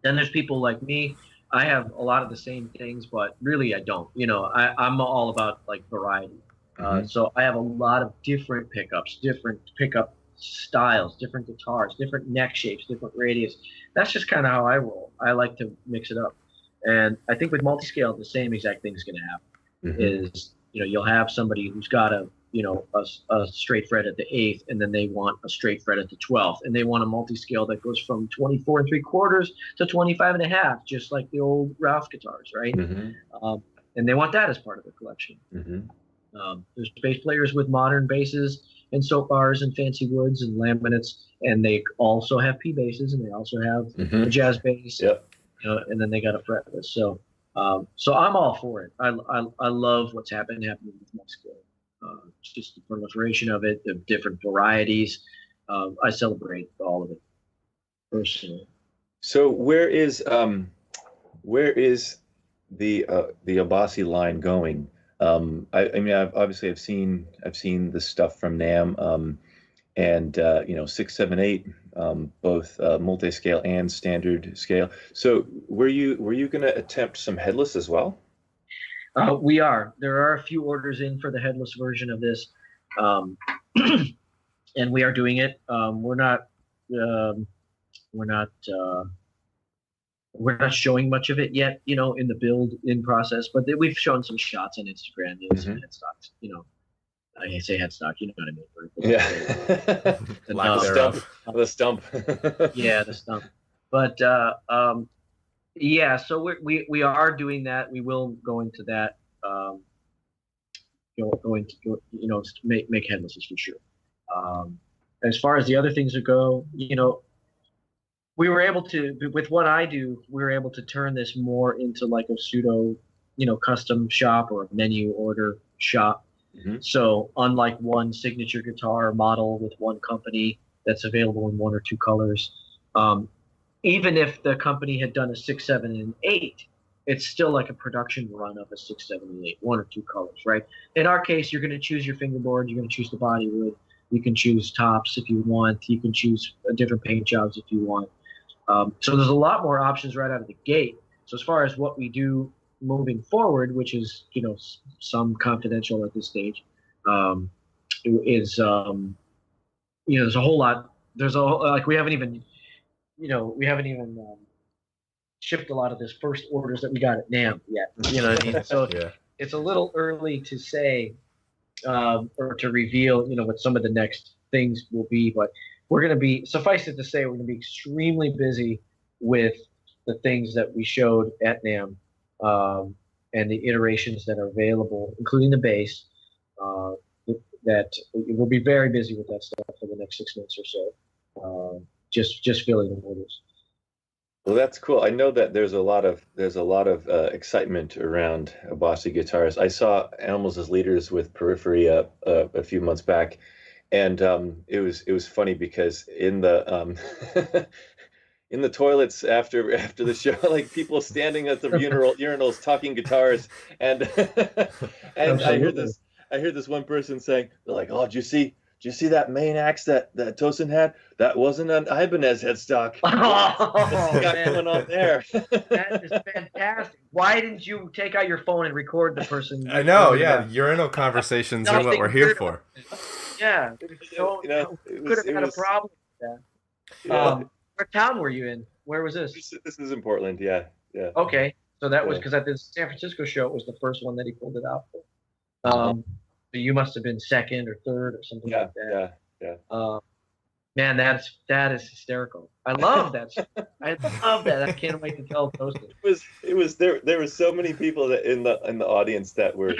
Then there's people like me. I have a lot of the same things, but really I don't. I'm all about like variety. Mm-hmm. So I have a lot of different pickups, different pickup styles, different guitars, different neck shapes, different radius. That's just kind of how I roll. I like to mix it up. And I think with multi-scale, the same exact thing is going to happen. Mm-hmm. Is you'll have somebody who's got a straight fret at the 8th, and then they want a straight fret at the 12th, and they want a multi-scale that goes from 24 3/4 to 25.5, just like the old Ralph guitars, right? Mm-hmm. And they want that as part of the collection. Mm-hmm. There's bass players with modern basses and soap bars and fancy woods and laminates, and they also have P basses, and they also have a jazz bass. Yep. And then they got a fretless. So I'm all for it. I love what's happening with Mexico. Just the proliferation of it, the different varieties. I celebrate all of it personally. So where is the Abasi line going? I mean, I've seen the stuff from NAMM, and 6, 7, 8, both multi-scale and standard scale. So were you going to attempt some headless as well? We are. There are a few orders in for the headless version of this, and we are doing it. We're not showing much of it yet, in the build-in process. But we've shown some shots on Instagram, some headstocks. I say headstock, you know what I mean? Yeah. The stump. Yeah, the stump. But yeah, so we are doing that. We will go into that. Going to make headlesses for sure. As far as the other things that go, we were able to, with what I do, we were able to turn this more into like a pseudo, custom shop or a menu order shop. So unlike one signature guitar model with one company that's available in 1 or 2 colors, even if the company had done a 6, 7, and 8, it's still like a production run of a 6, 7, and 8, 1 or 2 colors, right? In our case, you're going to choose your fingerboard, you're going to choose the body wood, you can choose tops if you want, you can choose different paint jobs if you want. So there's a lot more options right out of the gate. So as far as what we do moving forward, which is some confidential at this stage, there's a whole lot. We haven't even shipped a lot of this first orders that we got at NAMM yet. You know what I mean? So it's a little early to say or to reveal what some of the next things will be, but we're going to be, suffice it to say, we're going to be extremely busy with the things that we showed at NAMM. And the iterations that are available, including the bass, that we'll be very busy with that stuff for the next 6 months or so, just filling the orders. Well, that's cool. I know that there's a lot of excitement around Abasi Guitars. I saw Animals as Leaders with Periphery a few months back, and it was funny because in the in the toilets after the show, like people standing at the urinals talking guitars, and I heard this one person saying, they're like, "Oh, did you see that main axe that Tosin had? That wasn't an Ibanez headstock. What's going on there?" That is fantastic. Why didn't you take out your phone and record the person? I know, yeah. Urinal conversations are what we're here for. Yeah, could have had a problem with that. What town were you in? Where was this? This is in Portland, yeah. Okay, so that was because at the San Francisco show, it was the first one that he pulled it out for. So you must have been second or third or something like that. Yeah. Man, that is hysterical. I love that. I love that. I can't wait to tell Toasted. It was there were so many people that in the audience that were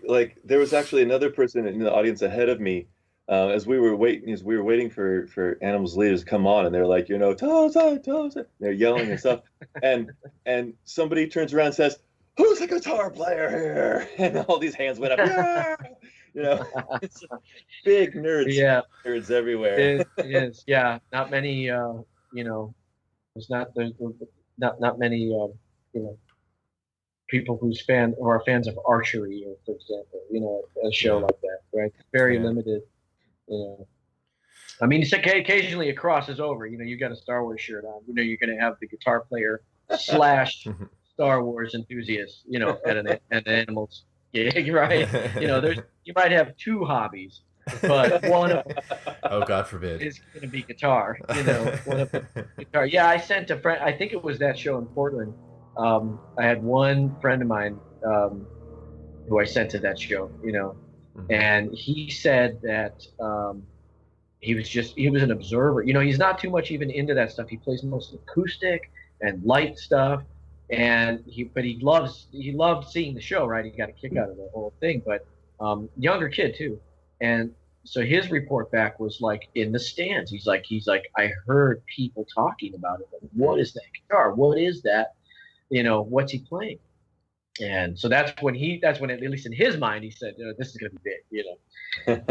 like there was actually another person in the audience ahead of me. As we were waiting for Animals Leaders to come on, and they're like, Tosin. They're yelling and stuff, and somebody turns around and says, "Who's a guitar player here?" And all these hands went up. Yeah! It's big nerds. Yeah, nerds everywhere. It is. Yeah, not many. There's not many. People who are fans of archery, for example. A show like that, right? Very limited. I mean, occasionally it crosses over. You got a Star Wars shirt on. You're going to have the guitar player / Star Wars enthusiast. At an Animals gig, right? You might have 2 hobbies, but one of them, oh God forbid, is going to be guitar. One of them, guitar. Yeah, I sent a friend. I think it was that show in Portland. I had one friend of mine who I sent to that show. And he said that he was an observer. He's not too much even into that stuff. He plays mostly acoustic and light stuff, and he loved seeing the show. Right, he got a kick out of the whole thing. But younger kid too, and so his report back was like in the stands. He's like, I heard people talking about it. Like, what is that guitar? What is that? What's he playing? And so that's when at least in his mind, he said, this is going to be big,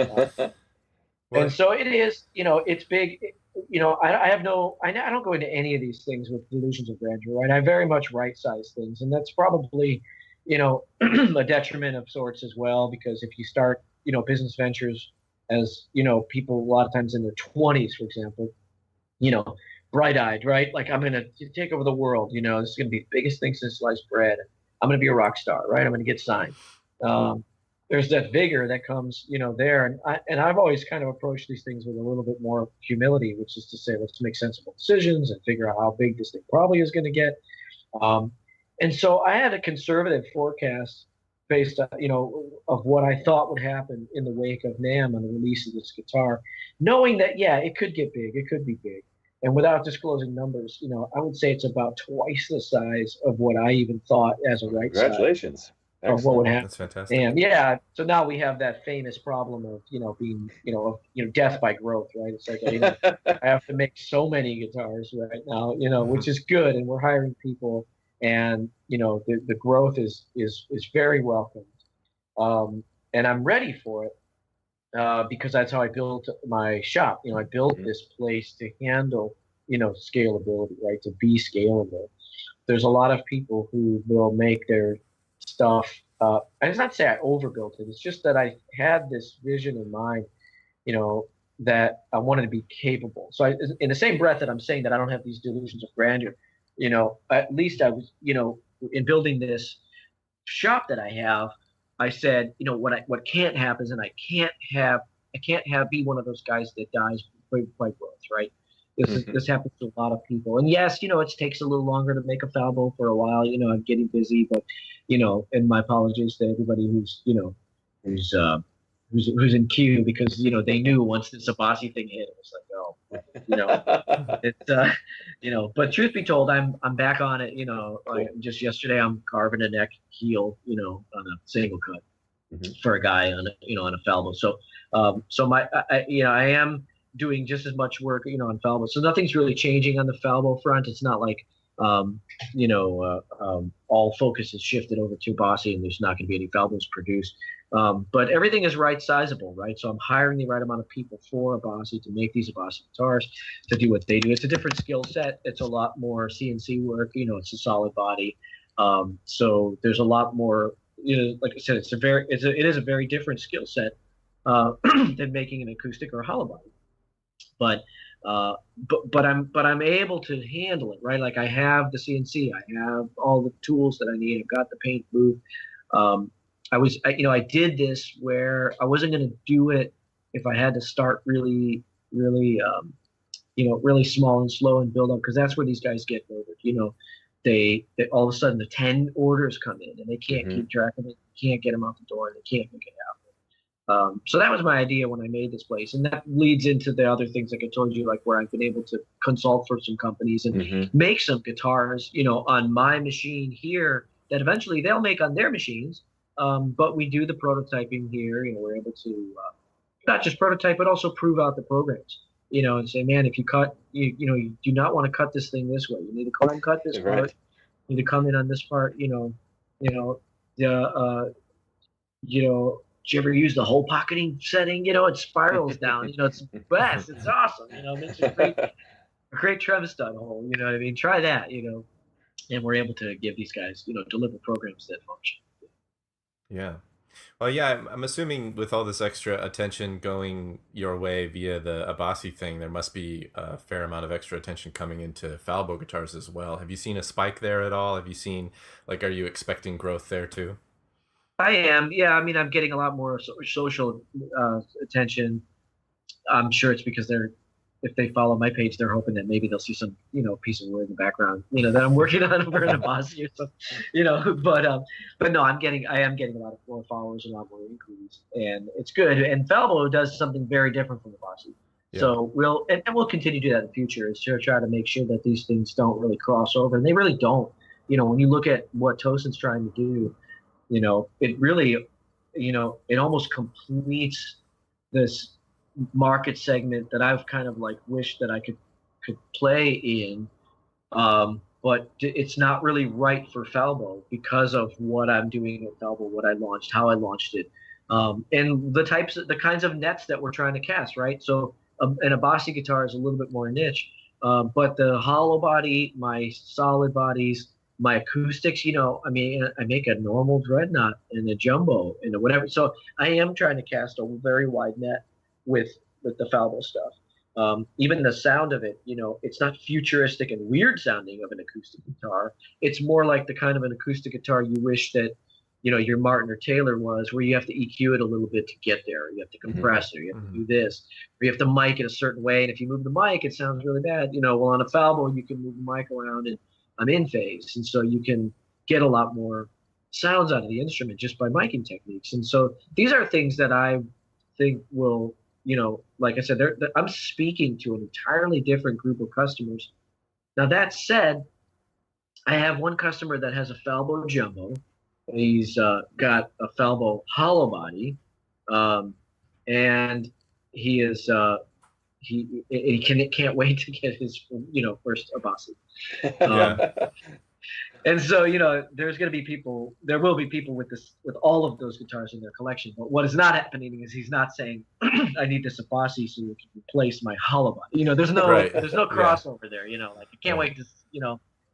And so it is, it's big. I don't go into any of these things with delusions of grandeur, right? I very much right-size things, and that's probably, a detriment of sorts as well, because if you start, business ventures as, people a lot of times in their 20s, for example, bright-eyed, right? Like, I'm going to take over the world, this is going to be the biggest thing since sliced bread. I'm going to be a rock star, right? I'm going to get signed. There's that vigor that comes, there. And I've always kind of approached these things with a little bit more humility, which is to say, let's make sensible decisions and figure out how big this thing probably is going to get. And so I had a conservative forecast based on, of what I thought would happen in the wake of NAMM on the release of this guitar, knowing that, yeah, it could get big, it could be big. And without disclosing numbers, I would say it's about twice the size of what I even thought as a right Congratulations. Side of what would happen. That's fantastic. And yeah, so now we have that famous problem of, being, death by growth, right? It's like, I have to make so many guitars right now, which is good. And we're hiring people, and, the growth is very welcomed. And I'm ready for it. Because that's how I built my shop. I built this place to handle, scalability, right? To be scalable. There's a lot of people who will make their stuff. And it's not to say I overbuilt it. It's just that I had this vision in mind, that I wanted to be capable. So in the same breath that I'm saying that I don't have these delusions of grandeur, at least I was, in building this shop that I have, I said, what can't happen is, and I can't be one of those guys that dies by growth, right? This happens to a lot of people, and yes, it takes a little longer to make a Falbo for a while. I'm getting busy, but and my apologies to everybody who's in queue, because they knew once this Abasi thing hit, it was like, it's but truth be told, I'm back on it. Like just yesterday, I'm carving a neck heel, on a single cut for a guy on a Falbo. So I am doing just as much work on Falbo. So nothing's really changing on the Falbo front. It's not like all focus is shifted over to Abasi and there's not going to be any Falbos produced. But everything is right sizable, right? So I'm hiring the right amount of people for Abasi to make these Abasi guitars, to do what they do. It's a different skill set. It's a lot more CNC work. It's a solid body. So there's a lot more. Like I said, it is a very different skill set than making an acoustic or a hollow body. But I'm able to handle it, right? Like I have the CNC, I have all the tools that I need. I've got the paint booth. I did this where I wasn't going to do it if I had to start really, really, really small and slow and build up, because that's where these guys get murdered. They all of a sudden the 10 orders come in and they can't keep track of it, can't get them out the door, and they can't make it happen. So that was my idea when I made this place, and that leads into the other things like I told you, like where I've been able to consult for some companies and make some guitars, on my machine here that eventually they'll make on their machines. But we do the prototyping here. We're able to not just prototype, but also prove out the programs. And say, man, if you cut, you do not want to cut this thing this way. You need to come and cut this part. You need to come in on this part. Did you ever use the hole pocketing setting? It spirals down. It's the best. It's awesome. It makes a great trem stud hole. You know what I mean? Try that. And we're able to give these guys, deliver programs that function. Yeah. Well, yeah, I'm assuming with all this extra attention going your way via the Abasi thing, there must be a fair amount of extra attention coming into Falbo guitars as well. Have you seen a spike there at all? Have you seen, are you expecting growth there too? I am. Yeah. I mean, I'm getting a lot more social attention. I'm sure it's because if they follow my page, they're hoping that maybe they'll see some, piece of wood in the background, that I'm working on over in Abasi or something, but no, I am getting a lot of more followers, a lot more inquiries, and it's good. And Falbo does something very different from Abasi. Yeah. So we'll continue to do that in the future, is to try to make sure that these things don't really cross over, and they really don't. When you look at what Tosin's trying to do, it really, it almost completes this market segment that I've kind of like wished that I could play in, but it's not really right for Falbo because of what I'm doing at Falbo, what I launched, how I launched it, and the kinds of nets that we're trying to cast, right? So an Abasi guitar is a little bit more niche, but the hollow body, my solid bodies, my acoustics, I mean, I make a normal dreadnought and a jumbo and a whatever. So I am trying to cast a very wide net with the Falbo stuff. Even the sound of it, it's not futuristic and weird sounding of an acoustic guitar. It's more like the kind of an acoustic guitar you wish that, your Martin or Taylor was, where you have to EQ it a little bit to get there. You have to compress it. You have to do this. Or you have to mic it a certain way. And if you move the mic, it sounds really bad. Well, on a Falbo, you can move the mic around and I'm in phase. And so you can get a lot more sounds out of the instrument just by miking techniques. And so these are things that I think will, like I said, I'm speaking to an entirely different group of customers. Now, that said, I have one customer that has a Falbo jumbo. He's got a Falbo hollow body, and he is he can't wait to get his first Abasi. And so there will be people with all of those guitars in their collection. But what is not happening is he's not saying I need this Abasi so it can replace my hollow body. There's no crossover there. Like I can't wait to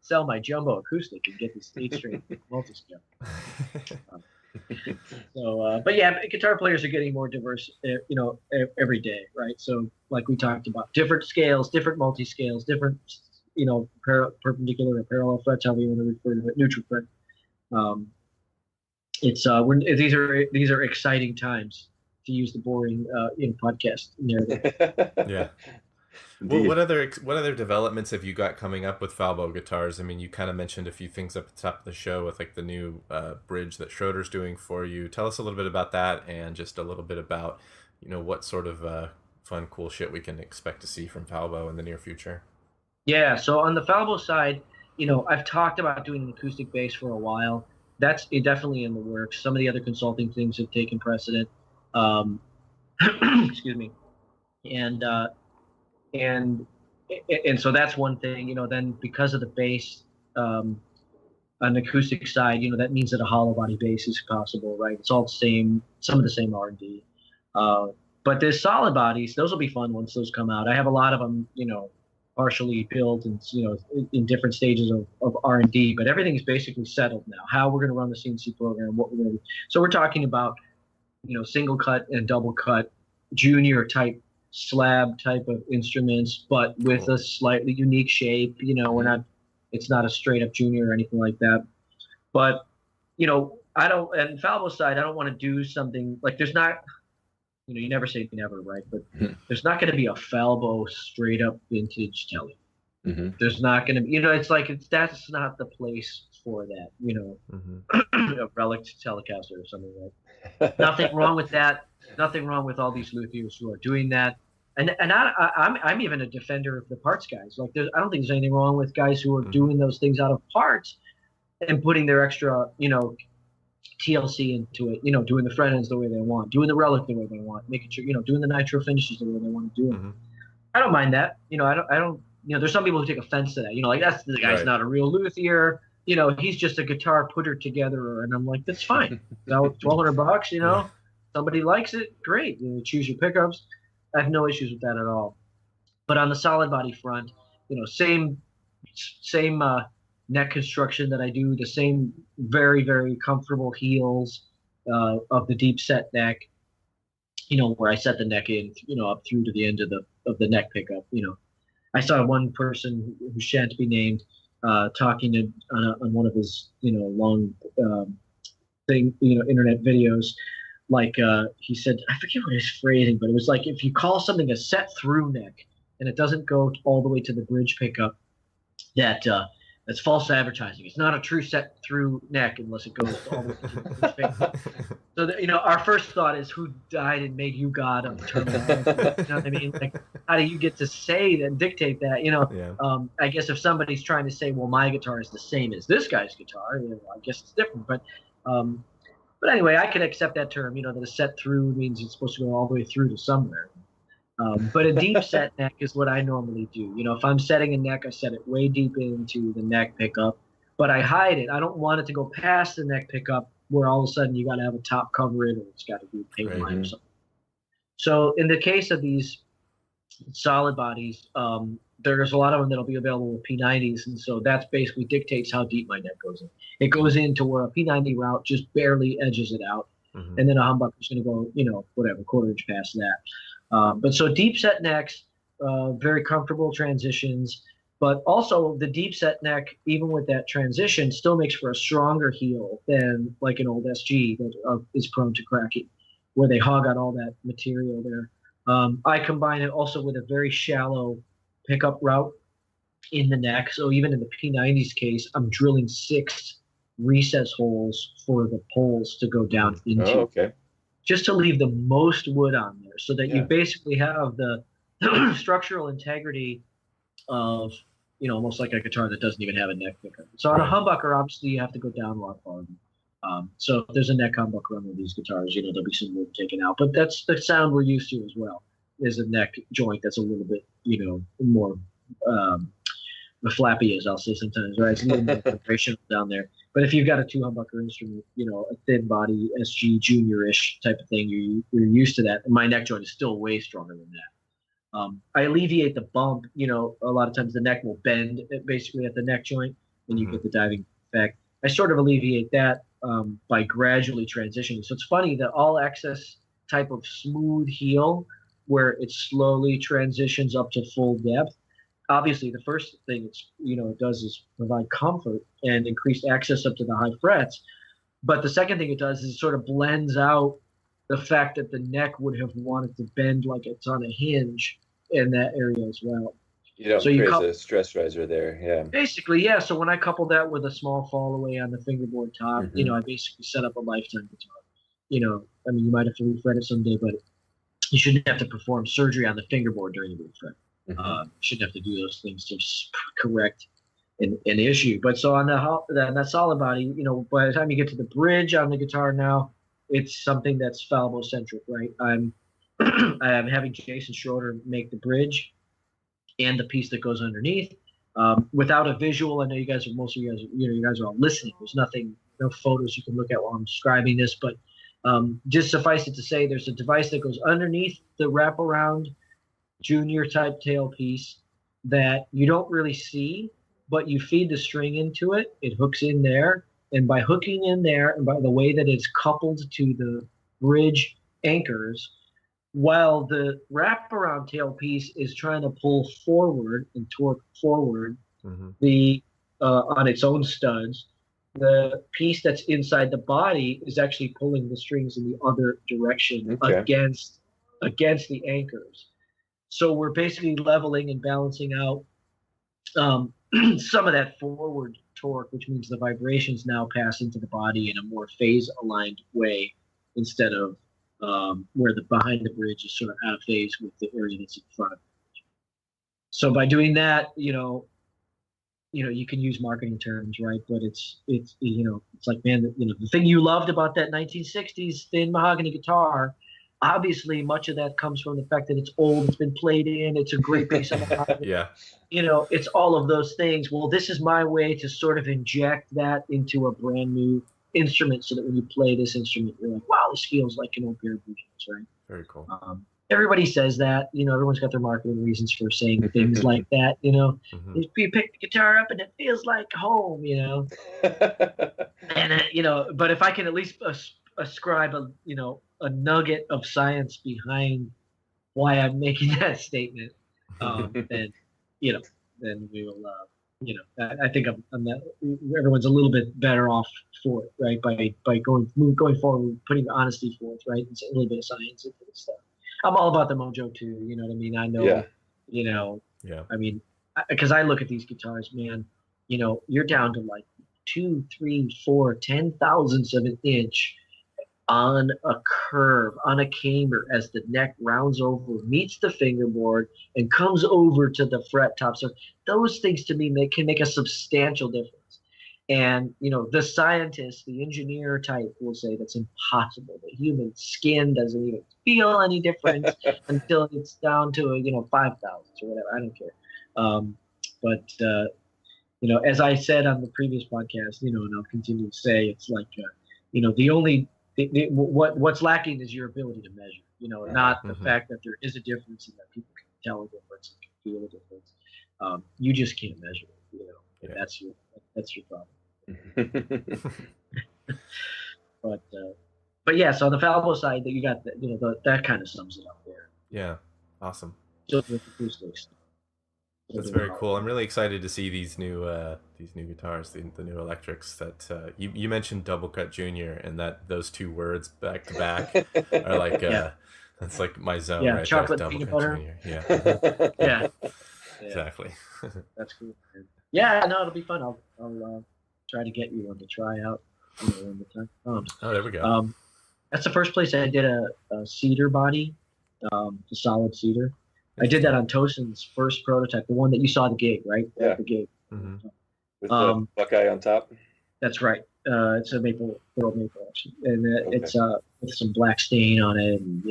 sell my jumbo acoustic and get this 8-string multi-scale. But yeah, guitar players are getting more diverse, every day, right? So like we talked about, different scales, different multi-scales, different, perpendicular or parallel frets, however you want to refer to it, neutral fret. These are exciting times, to use the boring podcast narrative. Yeah. Well, what other developments have you got coming up with Falbo guitars? I mean, you kind of mentioned a few things up at the top of the show with like the new bridge that Schroeder's doing for you. Tell us a little bit about that, and just a little bit about what sort of fun, cool shit we can expect to see from Falbo in the near future. Yeah, so on the Falbo side, I've talked about doing an acoustic bass for a while. That's definitely in the works. Some of the other consulting things have taken precedent. Excuse me. And so that's one thing, then because of the bass, on the acoustic side, that means that a hollow body bass is possible, right? It's all the same, some of the same R&D. But there's solid bodies. Those will be fun once those come out. I have a lot of them, partially built and, in different stages of R&D, but everything's basically settled now. How we're going to run the CNC program, what we're going to do. So we're talking about, single cut and double cut, junior type, slab type of instruments, but with a slightly unique shape. It's not a straight up junior or anything like that. But, I don't, and Falbo's side, I don't want to do something like, there's not, you never say never, right? But there's not going to be a Falbo straight up vintage telly. There's not going to be, it's like, that's not the place for that, a relic Telecaster or something like that. Nothing wrong with that. Nothing wrong with all these luthiers who are doing that. And I'm even a defender of the parts guys. Like, I don't think there's anything wrong with guys who are doing those things out of parts and putting their extra, TLC into it, doing the front ends the way they want, doing the relic the way they want, making sure, doing the nitro finishes the way they want to do it. I don't mind that. I don't, there's some people who take offense to that. Like, that's the guy's not a real luthier. He's just a guitar putter together. And I'm like, that's fine. $1,200, somebody likes it, great. Choose your pickups. I have no issues with that at all. But on the solid body front, same neck construction that I do, the same very, very comfortable heels of the deep set neck, where I set the neck in, up through to the end of the neck pickup. I saw one person who shan't be named talking on one of his, long internet videos. Like he said, I forget what his phrasing, but it was like, if you call something a set through neck and it doesn't go all the way to the bridge pickup, that's false advertising. It's not a true set through neck unless it goes all the way to the bridge pickup. So our first thought is, who died and made you God of the terminology? You know what I mean? Like, how do you get to say that and dictate that? Yeah. I guess if somebody's trying to say, well, my guitar is the same as this guy's guitar, I guess it's different. But anyway, I can accept that term, that a set through means it's supposed to go all the way through to somewhere. But a deep set neck is what I normally do. You know, if I'm setting a neck, I set it way deep into the neck pickup, but I hide it. I don't want it to go past the neck pickup where all of a sudden you got to have a top cover it or it's got to be a paint line or something. So in the case of these solid bodies, there's a lot of them that'll be available with P90s, and so that's basically dictates how deep my neck goes in. It goes into where a P90 route just barely edges it out, and then a humbucker's going to go, you know, whatever, quarter inch past that. But so deep set necks, very comfortable transitions, but also the deep set neck, even with that transition, still makes for a stronger heel than like an old SG that is prone to cracking, where they hog out all that material there. I combine it also with a very shallow pickup route in the neck. So even in the P90's case, I'm drilling 6 recess holes for the poles to go down into, just to leave the most wood on there, so that you basically have the structural integrity of, you know, almost like a guitar that doesn't even have a neck pickup. So on a humbucker, obviously you have to go down a lot farther. So if there's a neck humbucker on one of these guitars, you know, there'll be some wood taken out. But that's the sound we're used to as well, is a neck joint that's a little bit, you know, more flappy, as I'll say sometimes, right? It's a little more vibrational down there. But if you've got a 2 humbucker instrument, you know, a thin body SG junior-ish type of thing, you're used to that. And my neck joint is still way stronger than that. I alleviate the bump. You know, a lot of times the neck will bend basically at the neck joint, and you get the diving effect. I sort of alleviate that by gradually transitioning. So it's funny that all access type of smooth heel, where it slowly transitions up to full depth. Obviously, the first thing it does is provide comfort and increased access up to the high frets. But the second thing it does is it sort of blends out the fact that the neck would have wanted to bend like it's on a hinge in that area as well. You don't create a stress riser there, yeah. Basically, yeah. So when I couple that with a small fall away on the fingerboard top, you know, I basically set up a lifetime guitar. You know, I mean, you might have to refret it someday, but you shouldn't have to perform surgery on the fingerboard during the refret. You shouldn't have to do those things to correct an issue. But so on that solid body, you know, by the time you get to the bridge on the guitar now, it's something that's Falbo centric, right? I'm having Jason Schroeder make the bridge and the piece that goes underneath, without a visual. I know most of you guys are all listening. There's no photos you can look at while I'm describing this, but just suffice it to say, there's a device that goes underneath the wraparound junior type tailpiece that you don't really see, but you feed the string into it. It hooks in there, and by hooking in there, and by the way that it's coupled to the bridge anchors, while the wraparound tailpiece is trying to pull forward and torque forward on its own studs, the piece that's inside the body is actually pulling the strings in the other direction against the anchors. So we're basically leveling and balancing out some of that forward torque, which means the vibrations now pass into the body in a more phase-aligned way, instead of where the behind the bridge is sort of out of phase with the area that's in front of the bridge. So by doing that, you know, you can use marketing terms, right? But it's like, man, the thing you loved about that 1960s thin mahogany guitar, obviously much of that comes from the fact that it's old, it's been played in, it's a great piece of mahogany. Yeah. You know, it's all of those things. Well, this is my way to sort of inject that into a brand new instrument, so that when you play this instrument, you're like, wow, this feels like an old pair of Blues, right? Very cool. Everybody says that, you know, everyone's got their marketing reasons for saying things like that, you know. You pick the guitar up and it feels like home, you know. And, you know, but if I can at least ascribe a nugget of science behind why I'm making that statement, then we will, I think I'm not, everyone's a little bit better off for it, right? By going forward, putting honesty forth, right? And a little bit of science into this stuff. I'm all about the mojo too. You know what I mean? I know, I mean, because I look at these guitars, man, you know, you're down to like 2, 3, 4, 10,000ths of an inch on a curve, on a camber, as the neck rounds over, meets the fingerboard, and comes over to the fret top. So those things to me can make a substantial difference. And the scientist, the engineer type will say that's impossible. The human skin doesn't even feel any difference until it's down to 5,000 or whatever. I don't care. But as I said on the previous podcast, and I'll continue to say, it's like what's lacking is your ability to measure. Not the fact that there is a difference and that people can tell a difference and can feel a difference. You just can't measure it. Yeah. That's your problem. But yeah, so on the Falbo side, that you got that kind of sums it up there. Yeah, awesome. Just with the acoustics. That's very cool. I'm really excited to see these new guitars, the new electrics. That you mentioned Double Cut Junior, and that those two words back to back are like that's like my zone. Yeah, right chocolate there. peanut Double Cut butter. Junior. Yeah. Yeah. Exactly. That's cool. Yeah, no, it'll be fun. I'll try to get you one to try out when the time comes. Oh, there we go. That's the first place I did a cedar body, the solid cedar. I did that on Tosin's first prototype, the one that you saw at the gig, right? Yeah. At the gig. Mm-hmm. With the Buckeye on top. That's right. It's a maple, pearl maple, actually, and it's with some black stain on it, and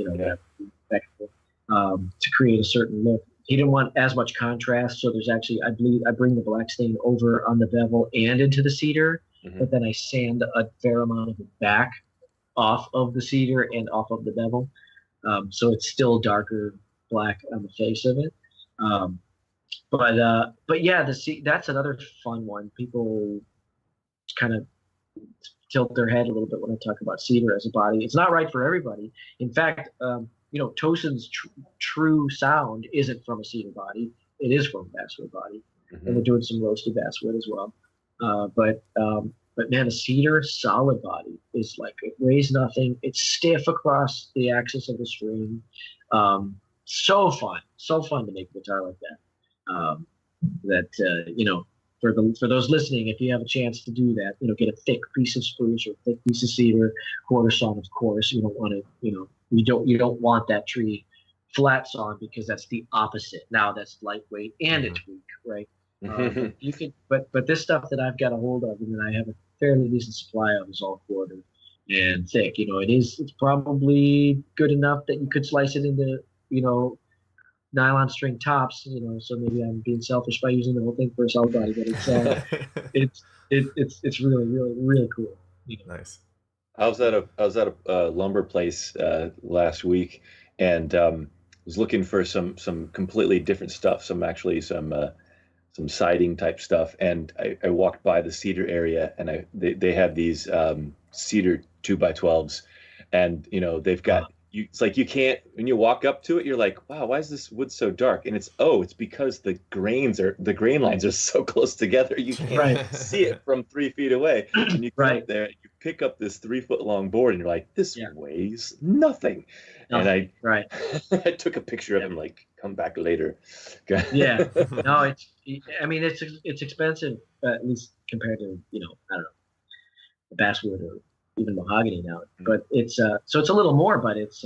to create a certain look. He didn't want as much contrast, so there's actually, I bring the black stain over on the bevel and into the cedar, but then I sand a fair amount of it back off of the cedar and off of the bevel, so it's still darker black on the face of it. But yeah, that's another fun one. People kind of tilt their head a little bit when I talk about cedar as a body. It's not right for everybody. In fact, Tosin's true sound isn't from a cedar body. It is from a basswood body, and we're doing some roasted basswood as well. But man, a cedar solid body is like, it weighs nothing. It's stiff across the axis of the string. So fun to make a guitar like that. For those listening, if you have a chance to do that, get a thick piece of spruce or a thick piece of cedar, quarter sawn, of course. You don't want to, you don't want that tree flat sawn, because that's the opposite. Now that's lightweight and it's weak, right? You could, but this stuff that I've got a hold of and that I have a fairly decent supply of is all quarter and thick. It's probably good enough that you could slice it into, nylon string tops, so maybe I'm being selfish by using the whole thing for a solid body, but it's really, really, really cool. Nice. I was at a lumber place last week, and was looking for some completely different stuff, some siding type stuff, and I walked by the cedar area, and they have these cedar 2x12s, and they've got it's like you can't, when you walk up to it, you're like, wow, why is this wood so dark? And it's because the grain lines are so close together, you can't see it from 3 feet away. And you come up there, you pick up this 3-foot long board, and you're like, this weighs nothing. And I took a picture of him, like, come back later. Yeah, no, it's expensive, at least compared to I don't know, the basswood or even mahogany now, but it's so it's a little more, but it's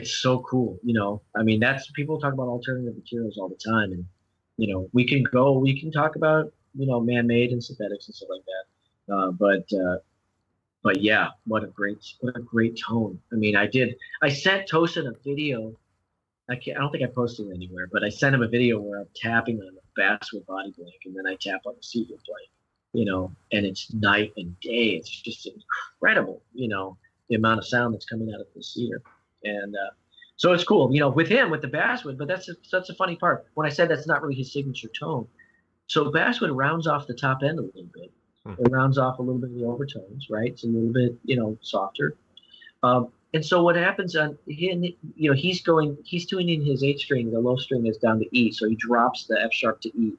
so cool. That's, people talk about alternative materials all the time, and we can talk about man-made and synthetics and stuff like that, but yeah, what a great tone. I sent Tosin a video. I don't think I posted it anywhere, but I sent him a video where I'm tapping on the basswood body blank, and then I tap on the cedar blank. And it's night and day. It's just incredible, the amount of sound that's coming out of the cedar. And so it's cool, with him, with the basswood, but that's a funny part. When I said that's not really his signature tone. So basswood rounds off the top end a little bit. It rounds off a little bit of the overtones, right? It's a little bit, softer. And so what happens on him, he's tuning his 8th string, the low string is down to E, so he drops the F sharp to E.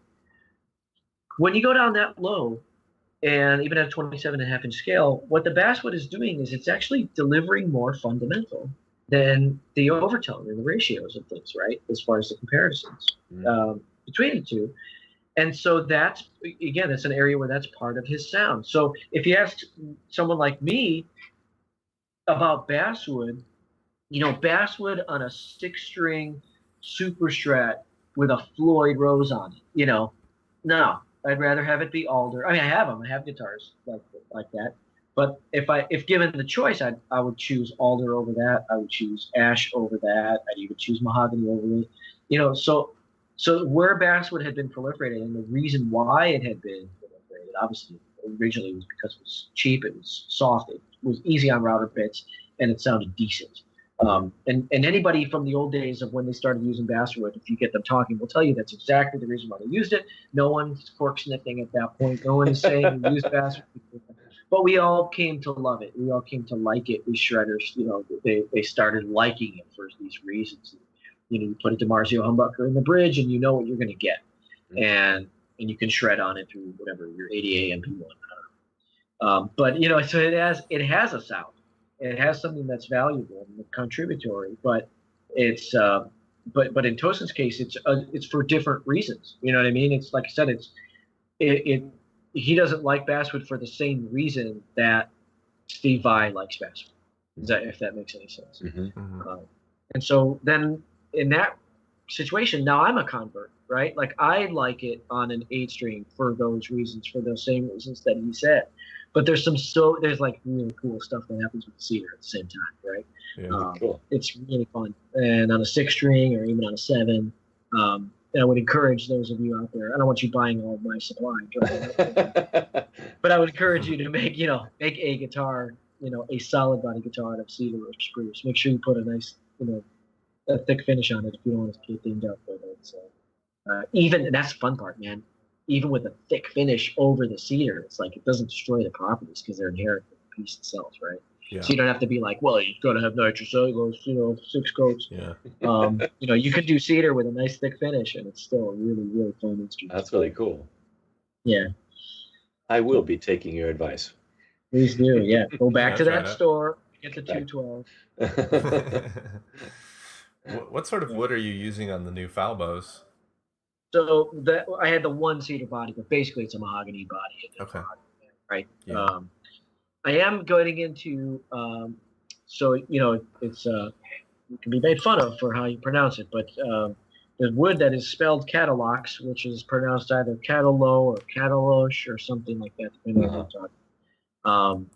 When you go down that low, and even at a 27.5-inch scale, what the basswood is doing is it's actually delivering more fundamental than the overtone and the ratios of things, right? As far as the comparisons between the two. And so that's an area where that's part of his sound. So if you ask someone like me about basswood, basswood on a 6-string super strat with a Floyd Rose on it, no. I'd rather have it be alder. I mean, I have them. I have guitars like that. But if given the choice, I would choose alder over that. I would choose ash over that. I'd even choose mahogany over it. You know, so where basswood had been proliferated, and the reason why it had been proliferated, obviously originally was because it was cheap, it was soft, it was easy on router bits, and it sounded decent. And anybody from the old days of when they started using basswood, if you get them talking, will tell you that's exactly the reason why they used it. No one's cork sniffing at that point. No one is saying we use basswood. But we all came to love it. We all came to like it. We shredders, you know, they started liking it for these reasons. You know, you put a DiMarzio humbucker in the bridge, and you know what you're going to get, and you can shred on it through whatever your 80A MP1. But you know, so it has a sound. It has something that's valuable and contributory, but it's but in Tosin's case, it's for different reasons. You know what I mean? It's like I said, he doesn't like basswood for the same reason that Steve Vai likes basswood. If that makes any sense. And so then in that situation, now I'm a convert, right? Like I like it on an 8-string for those reasons, for those same reasons that he said. But there's like really cool stuff that happens with the cedar at the same time, right? Yeah, cool. It's really fun. And on a 6-string or even on a 7, I would encourage those of you out there. I don't want you buying all of my supply, but I would encourage you to make a guitar, a solid body guitar out of cedar or spruce. Make sure you put a nice, a thick finish on it if you don't want to get dinged up with it. So and that's the fun part, man. Even with a thick finish over the cedar, it's like it doesn't destroy the properties because they're inherent in the piece itself, right? Yeah. So you don't have to be like, well, you've got to have nitrocellulose, 6 coats. Yeah. You can do cedar with a nice thick finish, and it's still a really, really fun instrument. That's really cool. Yeah. I will be taking your advice. Please do. Yeah. Go back to that store, get the 212. What sort of wood are you using on the new Falbos? So I had the 1 cedar body, but basically it's a mahogany body. Okay. Right. Yeah. I am going into it's it can be made fun of for how you pronounce it, but the wood that is spelled catalox, which is pronounced either catalo or catalosh or something like that, depending on what you're talking.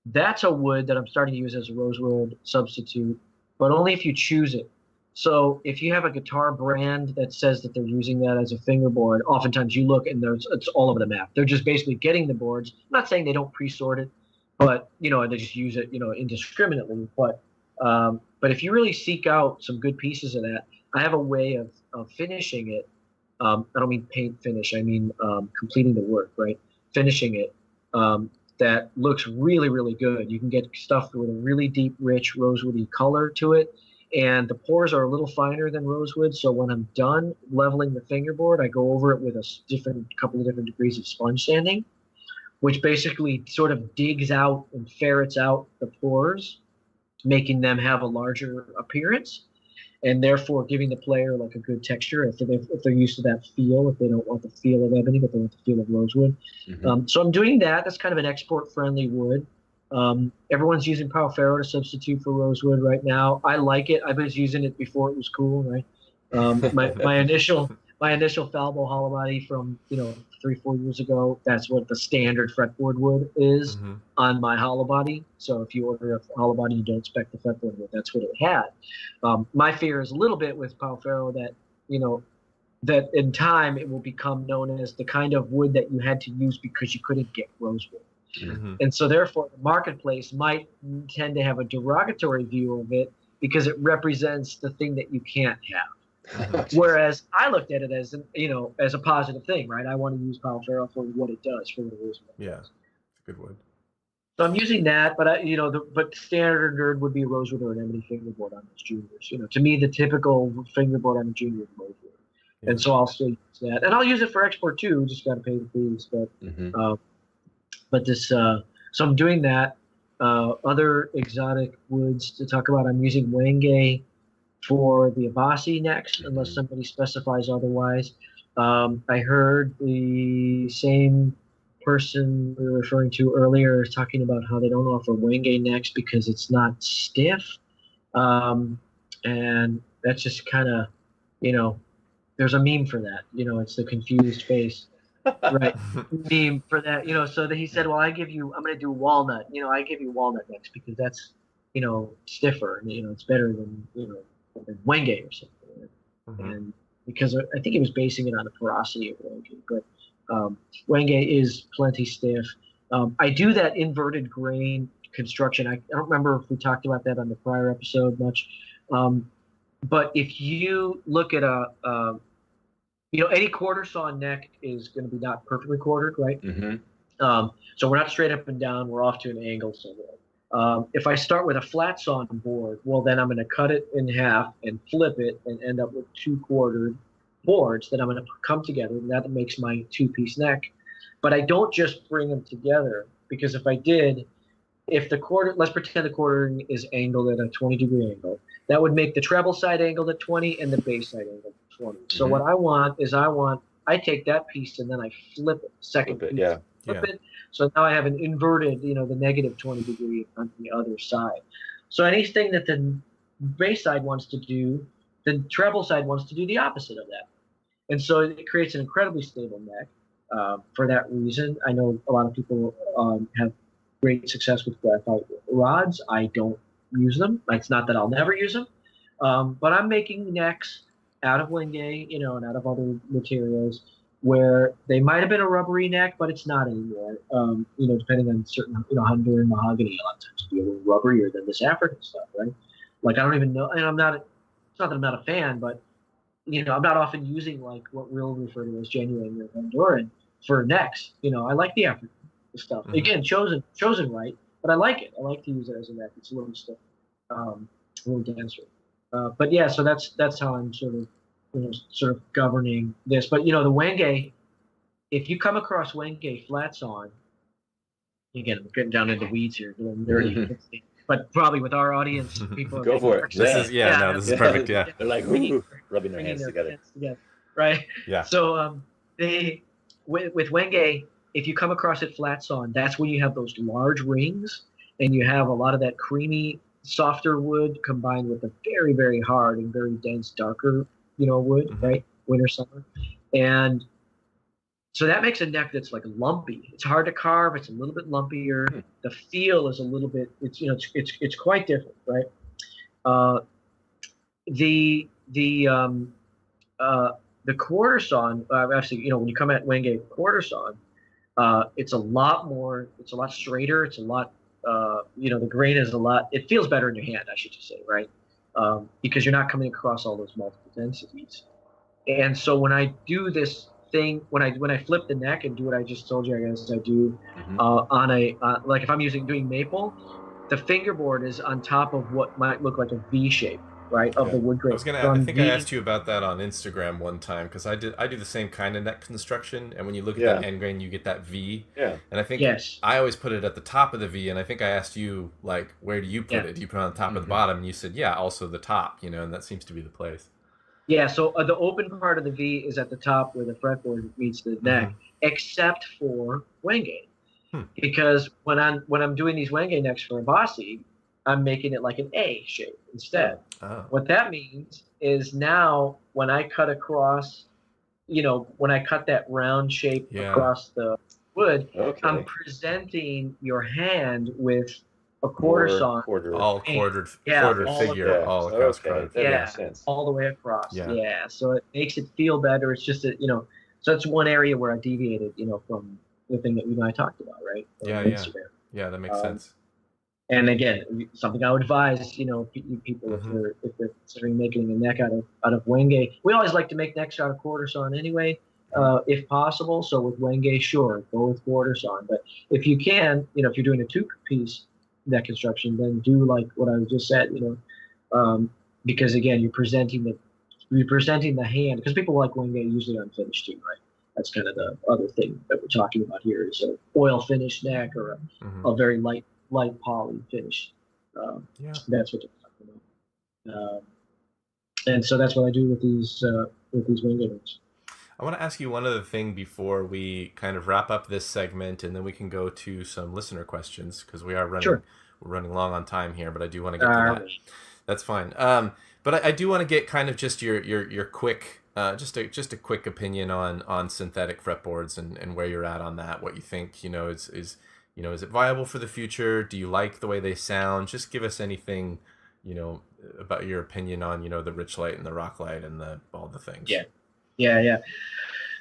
That's a wood that I'm starting to use as a rosewood substitute, but only if you choose it. So if you have a guitar brand that says that they're using that as a fingerboard, oftentimes you look and it's all over the map. They're just basically getting the boards. I'm not saying they don't pre-sort it, but they just use it, indiscriminately. But if you really seek out some good pieces of that, I have a way of finishing it. I don't mean paint finish. I mean completing the work, right? Finishing it that looks really, really good. You can get stuff with a really deep, rich rosewoody color to it. And the pores are a little finer than rosewood, so when I'm done leveling the fingerboard, I go over it with a couple of different degrees of sponge sanding, which basically sort of digs out and ferrets out the pores, making them have a larger appearance, and therefore giving the player like a good texture if they're used to that feel, if they don't want the feel of ebony, but they want the feel of rosewood. So I'm doing that. That's kind of an export-friendly wood. Everyone's using Pau Ferro to substitute for rosewood right now. I like it. I was using it before it was cool, right? My initial Falbo hollow body from 3-4 years ago, that's what the standard fretboard wood is on my hollow body. So if you order a hollow body, you don't expect the fretboard wood. That's what it had. My fear is a little bit with Pau Ferro that that in time it will become known as the kind of wood that you had to use because you couldn't get rosewood. And so therefore the marketplace might tend to have a derogatory view of it because it represents the thing that you can't have. Whereas I looked at it as as a positive thing, right? I want to use Pau Ferro for what it does, for what it is. Yeah, it's a good wood. So I'm using that, but but standard would be a rosewood or an ebony fingerboard on those juniors. To me, the typical fingerboard on a junior is rosewood. Yeah. And so I'll still use that, and I'll use it for export too. Just got to pay the fees, but this, so I'm doing that. Other exotic woods to talk about, I'm using Wenge for the Abasi next, unless somebody specifies otherwise. I heard the same person we were referring to earlier talking about how they don't offer Wenge next because it's not stiff. And that's just kind of, there's a meme for that. It's the confused face. right meme for that. So that he said, well, I'm going to do walnut. I give you walnut next because that's stiffer. It's better than wenge or something. Mm-hmm. And because I think he was basing it on the porosity of wenge, but wenge is plenty stiff. I do that inverted grain construction. I don't remember if we talked about that on the prior episode much, but if you look at any quarter saw neck is going to be not perfectly quartered, right? Mm-hmm. So we're not straight up and down. We're off to an angle somewhere. If I start with a flat sawn board, well, then I'm going to cut it in half and flip it and end up with 2 quartered boards that I'm going to come together, and that makes my 2-piece neck. But I don't just bring them together, because if I did, let's pretend the quartering is angled at a 20-degree angle, that would make the treble side angled at 20 and the bass side angled at 20. So what I want is I take that piece and then I flip it, second piece, flip it. So now I have an inverted, the negative 20 degree on the other side. So anything that the bass side wants to do, the treble side wants to do the opposite of that. And so it creates an incredibly stable neck. For that reason, I know a lot of people have great success with graphite rods. I don't use them. It's not that I'll never use them, but I'm making necks out of wenge, and out of other materials where they might have been a rubbery neck, but it's not anymore. Depending on certain, Honduran mahogany, a lot of times will be a little rubberier than this African stuff, right? Like I don't even know, and it's not that I'm not a fan, but I'm not often using like what we'll refer to as genuine or Honduran for necks. I like the African stuff. Mm-hmm. Again, chosen right, but I like it. I like to use it as a neck. It's a little stiff, a little denser. But yeah, so that's how I'm sort of governing this. But the wenge, if you come across wenge flats on, again, we're getting down into weeds here, getting dirty. But probably with our audience, people go for it. This is perfect. Yeah, they're like rubbing their hands together. Right? Yeah. So with wenge, if you come across it flats on, that's when you have those large rings, and you have a lot of that creamy, softer wood combined with a very, very hard and very dense, darker, wood, right? Winter, summer, and so that makes a neck that's like lumpy. It's hard to carve. It's a little bit lumpier. The feel is a little bit. It's quite different, right? The quarter sawn, actually, when you come at wenge quarter sawn, it's a lot more. It's a lot straighter. It's a lot. The grain is a lot. It feels better in your hand, I should just say, right? Because you're not coming across all those multiple densities. And so when I do this thing, when I flip the neck and do what I just told you, I guess I do on like if I'm doing maple, the fingerboard is on top of what might look like a V shape, right, of the wood grain. I think I asked you about that on Instagram one time, because I do the same kind of neck construction, and when you look at that end grain, you get that V. Yeah. And I think I always put it at the top of the V, and I think I asked you, like, where do you put it? Do you put it on the top or the bottom? And you said, also the top, and that seems to be the place. Yeah, so the open part of the V is at the top where the fretboard meets the neck, except for wenge. Because when I'm doing these wenge necks for Abasi, I'm making it like an A shape instead. Oh. What that means is now when I cut across, when I cut that round shape across the wood, I'm presenting your hand with a quarter sawn. All quartered figure, all across quartered. That makes sense. All the way across. Yeah. So it makes it feel better. It's just that, so that's one area where I deviated, from the thing that you and I talked about, right? Yeah, that makes sense. And again, something I would advise, people if they're considering making a neck out of wenge. We always like to make necks out of quarter sawn anyway, if possible. So with wenge, sure, go with quarter sawn. But if you can, if you're doing a 2-piece neck construction, then do like what I just said, because again, you're presenting the hand, because people like wenge usually unfinished too, right? That's kind of the other thing that we're talking about here, is a oil finish neck or a very light poly finish. That's what they're talking about. And so that's what I do with these wenge necks. I want to ask you one other thing before we kind of wrap up this segment, and then we can go to some listener questions, because we are running we're running long on time here, but I do want to get to that. That's fine. But I do want to get kind of just your quick just a quick opinion on synthetic fretboards and where you're at on that. What you think, is it viable for the future? Do you like the way they sound? Just give us anything, about your opinion on, the Richlite and the Rocklight and all the things. Yeah.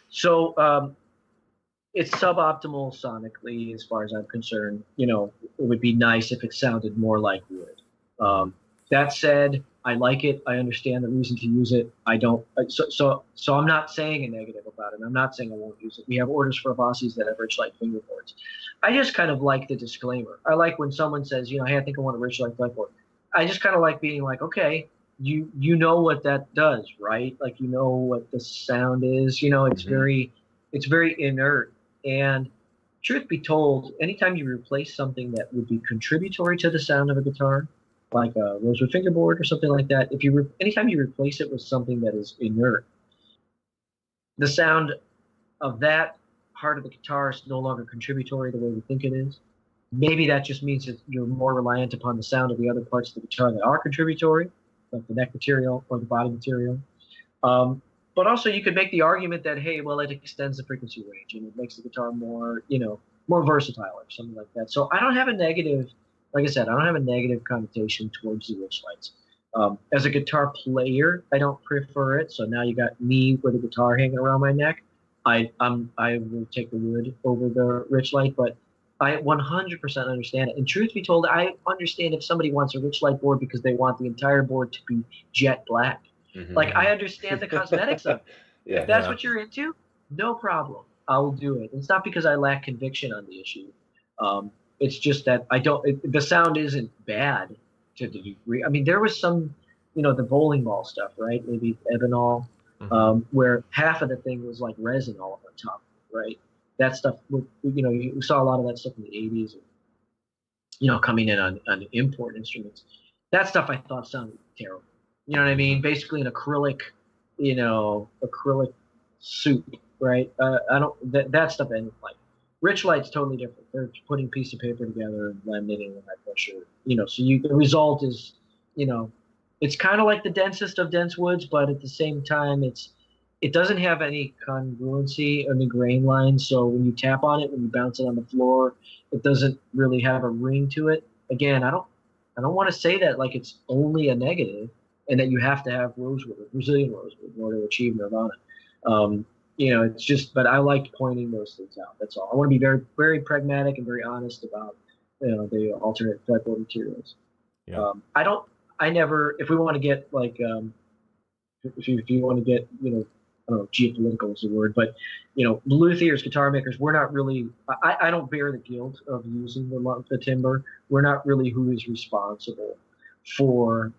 So it's suboptimal sonically as far as I'm concerned. It would be nice if it sounded more like wood. That said, I like it. I understand the reason to use it. I don't. So I'm not saying a negative about it. I'm not saying I won't use it. We have orders for Abasis that have Richlite fingerboards. I just kind of like the disclaimer. I like when someone says, hey, I think I want a Richlite fretboard. I just kind of like being like, okay, you know what that does, right? Like, you know what the sound is. It's very inert. And truth be told, anytime you replace something that would be contributory to the sound of a guitar, like a rosewood fingerboard or something like that, anytime you replace it with something that is inert, the sound of that part of the guitar is no longer contributory the way we think it is. Maybe that just means that you're more reliant upon the sound of the other parts of the guitar that are contributory, like the neck material or the body material. But also you could make the argument that, hey, well, it extends the frequency range and it makes the guitar more, more versatile or something like that. So I don't have a negative, like I said, I don't have a negative connotation towards the Richlites. As a guitar player, I don't prefer it. So now you got me with a guitar hanging around my neck. I will take the wood over the Richlite, but I 100% understand it. And truth be told, I understand if somebody wants a Richlite board because they want the entire board to be jet black. Like, I understand the cosmetics of it. If that's what you're into, no problem. I will do it. It's not because I lack conviction on the issue. It's just that the sound isn't bad to the degree. I mean, there was some, the bowling ball stuff, right? Maybe Ebenol, where half of the thing was like resin all over top, right? That stuff, you saw a lot of that stuff in the 80s, coming in on import instruments. That stuff I thought sounded terrible. You know what I mean? Basically an acrylic acrylic soup, right? That stuff I didn't like. Richlite's totally different. They're putting a piece of paper together and laminating with high pressure. So the result is, it's kind of like the densest of dense woods, but at the same time, it doesn't have any congruency on the grain lines. So when you tap on it, when you bounce it on the floor, it doesn't really have a ring to it. Again, I don't want to say that like it's only a negative and that you have to have rosewood or Brazilian rosewood in order to achieve nirvana. It's just, but I like pointing those things out. That's all. I want to be very, very pragmatic and very honest about, the alternate fretboard materials. Yeah. If we want to get like, if you want to get, I don't know, geopolitical is the word, but, luthiers, guitar makers, we're not really, I don't bear the guilt of using the timber. We're not really who is responsible for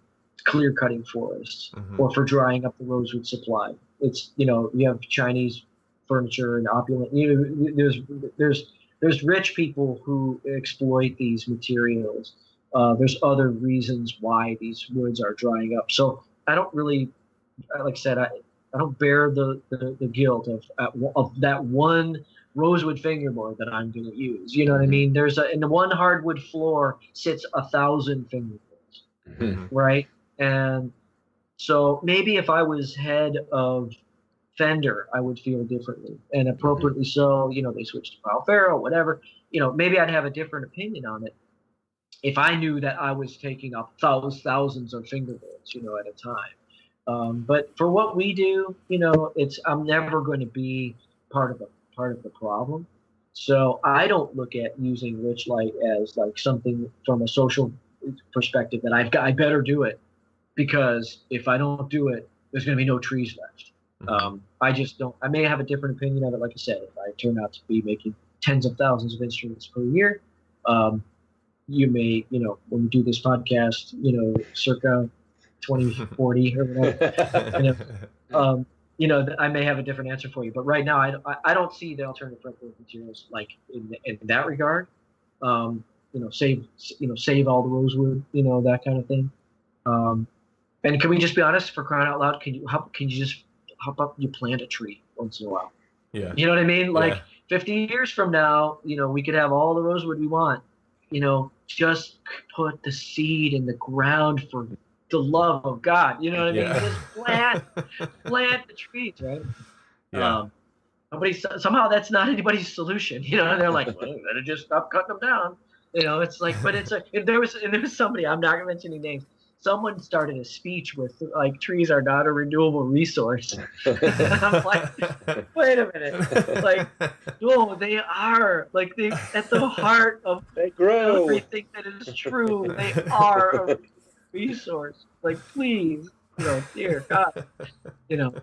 clear cutting forests or for drying up the rosewood supply. It's, you have Chinese furniture and opulent, there's rich people who exploit these materials. There's other reasons why these woods are drying up. So I don't really, like I said, I don't bear the guilt of that one rosewood fingerboard that I'm going to use. You know what I mean? In the one hardwood floor sits 1,000 fingerboards, right? And so maybe if I was head of Fender, I would feel differently, and appropriately so. They switched to Powell Ferro, whatever. Maybe I'd have a different opinion on it if I knew that I was taking up thousands of fingerboards, at a time. But for what we do, I'm never going to be part of the problem. So I don't look at using Richlite as like something from a social perspective that I better do it, because if I don't do it, there's going to be no trees left. I just don't. I may have a different opinion of it. Like I said, if I turn out to be making tens of thousands of instruments per year, you may, when we do this podcast, circa 2040 or whatever, I may have a different answer for you. But right now, I don't see the alternative fretboard materials like in that regard. Save all the rosewood, that kind of thing. And can we just be honest, for crying out loud? Can you just hop up, you plant a tree once in a while? Yeah. You know what I mean? Like 50 years from now, we could have all the rosewood we want. Just put the seed in the ground for the love of God. You know what I mean? Yeah. Just plant the trees, right? Yeah. Somehow that's not anybody's solution. You know, they're like, well, you better just stop cutting them down. You know, it's like, but it's if there was somebody, I'm not gonna mention any names. Someone started a speech with like, trees are not a renewable resource. I'm like, wait a minute, like, no, they are. Like, they at the heart of They grow. everything that is true. They are a resource. Like, please, you know, dear God, you know.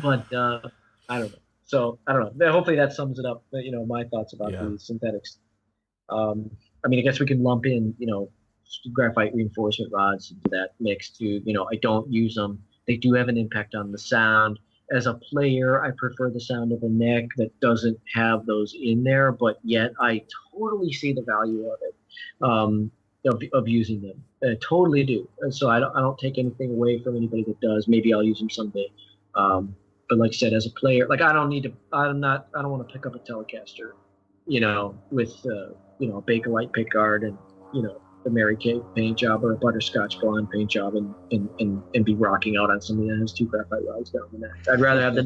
But I don't know. So I don't know. Hopefully that sums it up. You know, my thoughts about the synthetics. I mean, I guess we can lump in, you know, graphite reinforcement rods into that mix too. You know, I don't use them. They do have an impact on the sound. As a player, I prefer the sound of a neck that doesn't have those in there, but yet I totally see the value of it, of using them. I totally do. And so I don't take anything away from anybody that does. Maybe I'll use them someday. But like I said, as a player, like, I don't want to pick up a Telecaster, you know, with you know, a Bakelite pickguard and, you know, the Mary Kay paint job or a butterscotch blonde paint job and be rocking out on something that has 2 graphite rods down the neck. I'd rather have the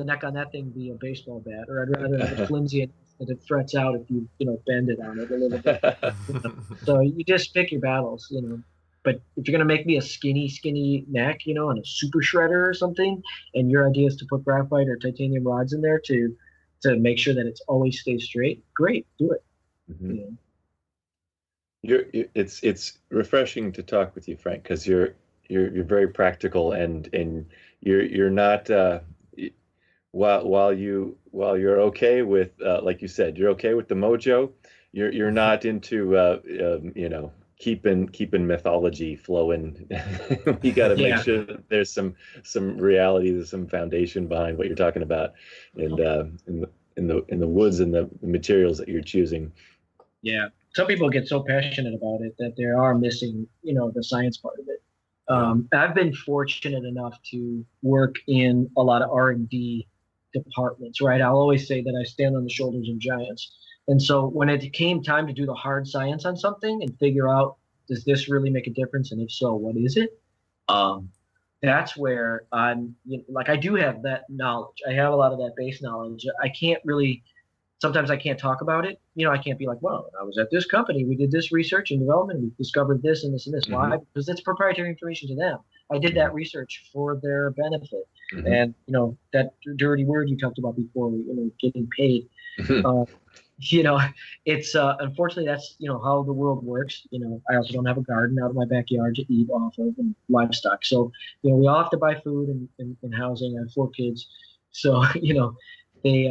neck on that thing be a baseball bat, or I'd rather have it flimsy that it frets out if you know, bend it on it a little bit. You know? So you just pick your battles, you know. But if you're gonna make me a skinny neck, you know, on a super shredder or something, and your idea is to put graphite or titanium rods in there to make sure that it's always stays straight, great, do it. Mm-hmm. You know? It's refreshing to talk with you, Frank, because you're very practical, and you're not while you're okay with, like you said, you're okay with the mojo. You're not into you know, keeping mythology flowing. You got to make sure that there's some reality, there's some foundation behind what you're talking about, and in the woods and the materials that you're choosing. Yeah. Some people get so passionate about it that they are missing, you know, the science part of it. I've been fortunate enough to work in a lot of R&D departments, right? I'll always say that I stand on the shoulders of giants. And so when it came time to do the hard science on something and figure out, does this really make a difference? And if so, what is it? That's where I'm, you know, like, I do have that knowledge. I have a lot of that base knowledge. Sometimes I can't talk about it. You know, I can't be like, well, I was at this company, we did this research and development, we discovered this and this and this. Mm-hmm. Why? Because it's proprietary information to them. I did that research for their benefit. Mm-hmm. And, you know, that dirty word you talked about before, you know, getting paid. You know, it's unfortunately that's, you know, how the world works. You know, I also don't have a garden out of my backyard to eat off of, and livestock. So, you know, we all have to buy food and housing. I have 4 kids. So, you know, they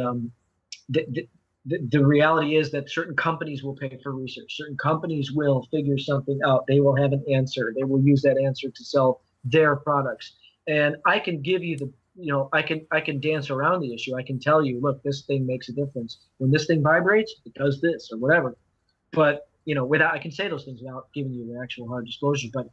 the reality is that certain companies will pay for research. Certain companies will figure something out. They will have an answer. They will use that answer to sell their products. And I can give you the, you know, I can dance around the issue. I can tell you, look, this thing makes a difference. When this thing vibrates, it does this or whatever. But, you know, I can say those things without giving you the actual hard disclosure. But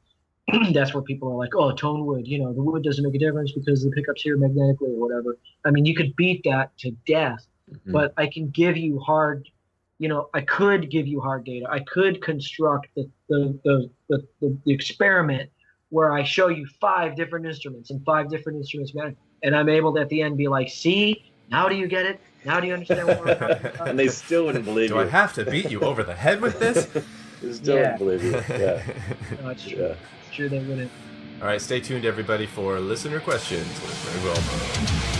that's where people are like, oh, tone wood, you know, the wood doesn't make a difference because the pickup's here magnetically or whatever. I mean, you could beat that to death. Mm-hmm. But I can give you hard, you know, I could give you hard data. I could construct the experiment where I show you 5 different instruments and 5 different instruments matter. And I'm able to at the end be like, see, now do you get it? Now do you understand what we're talking about? And they still wouldn't believe you. Do I have to beat you over the head with this? They still wouldn't believe you. Yeah. No, it's true. Yeah. It's true, they wouldn't. All right, stay tuned, everybody, for listener questions with Frank Falbo.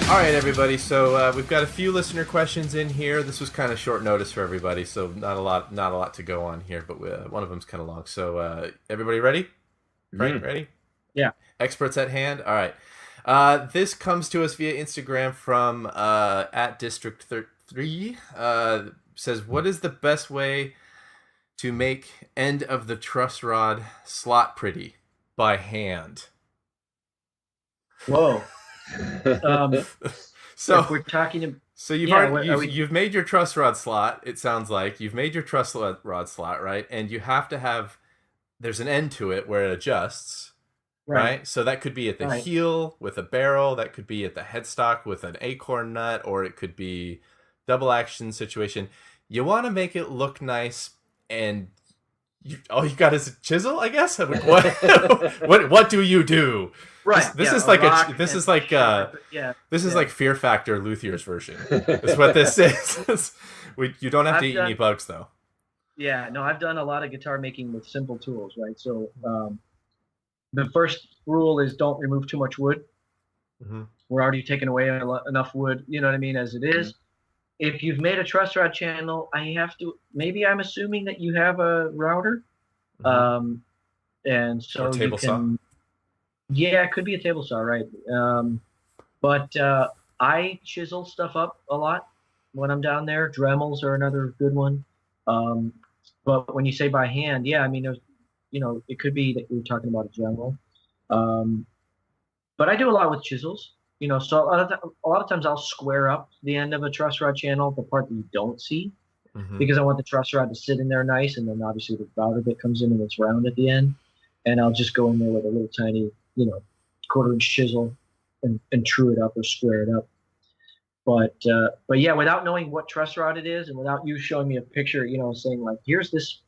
All right, everybody. So we've got a few listener questions in here. This was kind of short notice for everybody, so not a lot to go on here. But one of them's kind of long. So everybody ready? Frank, ready? Yeah. Experts at hand. All right. This comes to us via Instagram from at District3. Says, what is the best way to make end of the truss rod slot pretty by hand? Whoa. So if we're talking. So you've made your truss rod slot. It sounds like you've made your truss rod slot, right? And you have to have. There's an end to it where it adjusts, right? So that could be at the heel with a barrel. That could be at the headstock with an acorn nut, or it could be double action situation. You want to make it look nice, and all you got is a chisel, I guess. What do you do? Right. This is like Fear Factor Luthier's version. That's what this is. You don't have to eat any bugs, though. Yeah, no, I've done a lot of guitar making with simple tools, right? So the first rule is don't remove too much wood. Mm-hmm. We're already taking away enough wood, you know what I mean, as it is. If you've made a truss rod channel, maybe I'm assuming that you have a router. Mm-hmm. And so table saw. Yeah, it could be a table saw, right? But I chisel stuff up a lot when I'm down there. Dremels are another good one. But when you say by hand, yeah, I mean, there's, it could be that you're talking about a Dremel. But I do a lot with chisels, so a lot of times I'll square up the end of a truss rod channel, the part that you don't see, because I want the truss rod to sit in there nice, and then obviously the router bit comes in and it's round at the end, and I'll just go in there with a little tiny, 1/4-inch chisel and true it up or square it up. But yeah, without knowing what truss rod it is, and without you showing me a picture, saying like, here's this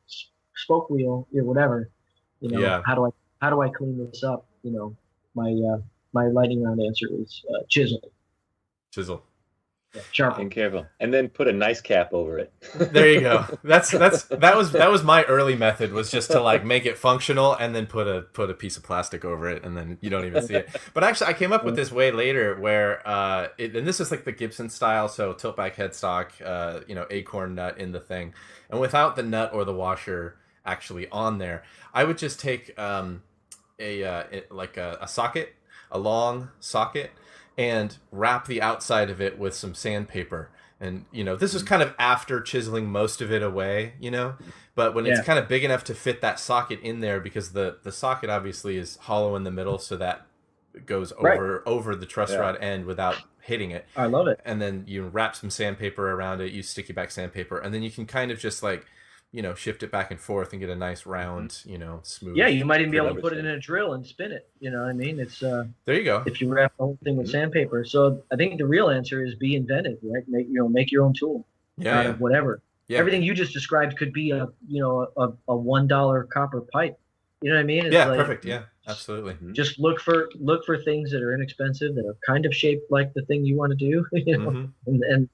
spoke wheel, whatever, how do I clean this up? My lightning round answer is chisel. Chisel. Yeah, sharp and careful, and then put a nice cap over it. There you go. That was my early method, was just to like make it functional and then put a piece of plastic over it, and then you don't even see it. But actually, I came up with this way later, where and this is like the Gibson style, so tilt back headstock, acorn nut in the thing, and without the nut or the washer actually on there, I would just take a socket, a long socket, and wrap the outside of it with some sandpaper. And, this is kind of after chiseling most of it away, but when it's kind of big enough to fit that socket in there, because the socket obviously is hollow in the middle, so that goes over the truss rod end without hitting it. I love it. And then you wrap some sandpaper around it, use sticky back sandpaper, and then you can kind of just like, shift it back and forth and get a nice round, smooth. Yeah, you might even be able to put it in a drill and spin it. You know what I mean? It's there you go. If you wrap the whole thing with sandpaper. So I think the real answer is be inventive, right? Make your own tool out of whatever. Yeah. Everything you just described could be a $1 copper pipe. You know what I mean? It's perfect. Yeah, absolutely. Just look for things that are inexpensive, that are kind of shaped like the thing you want to do, and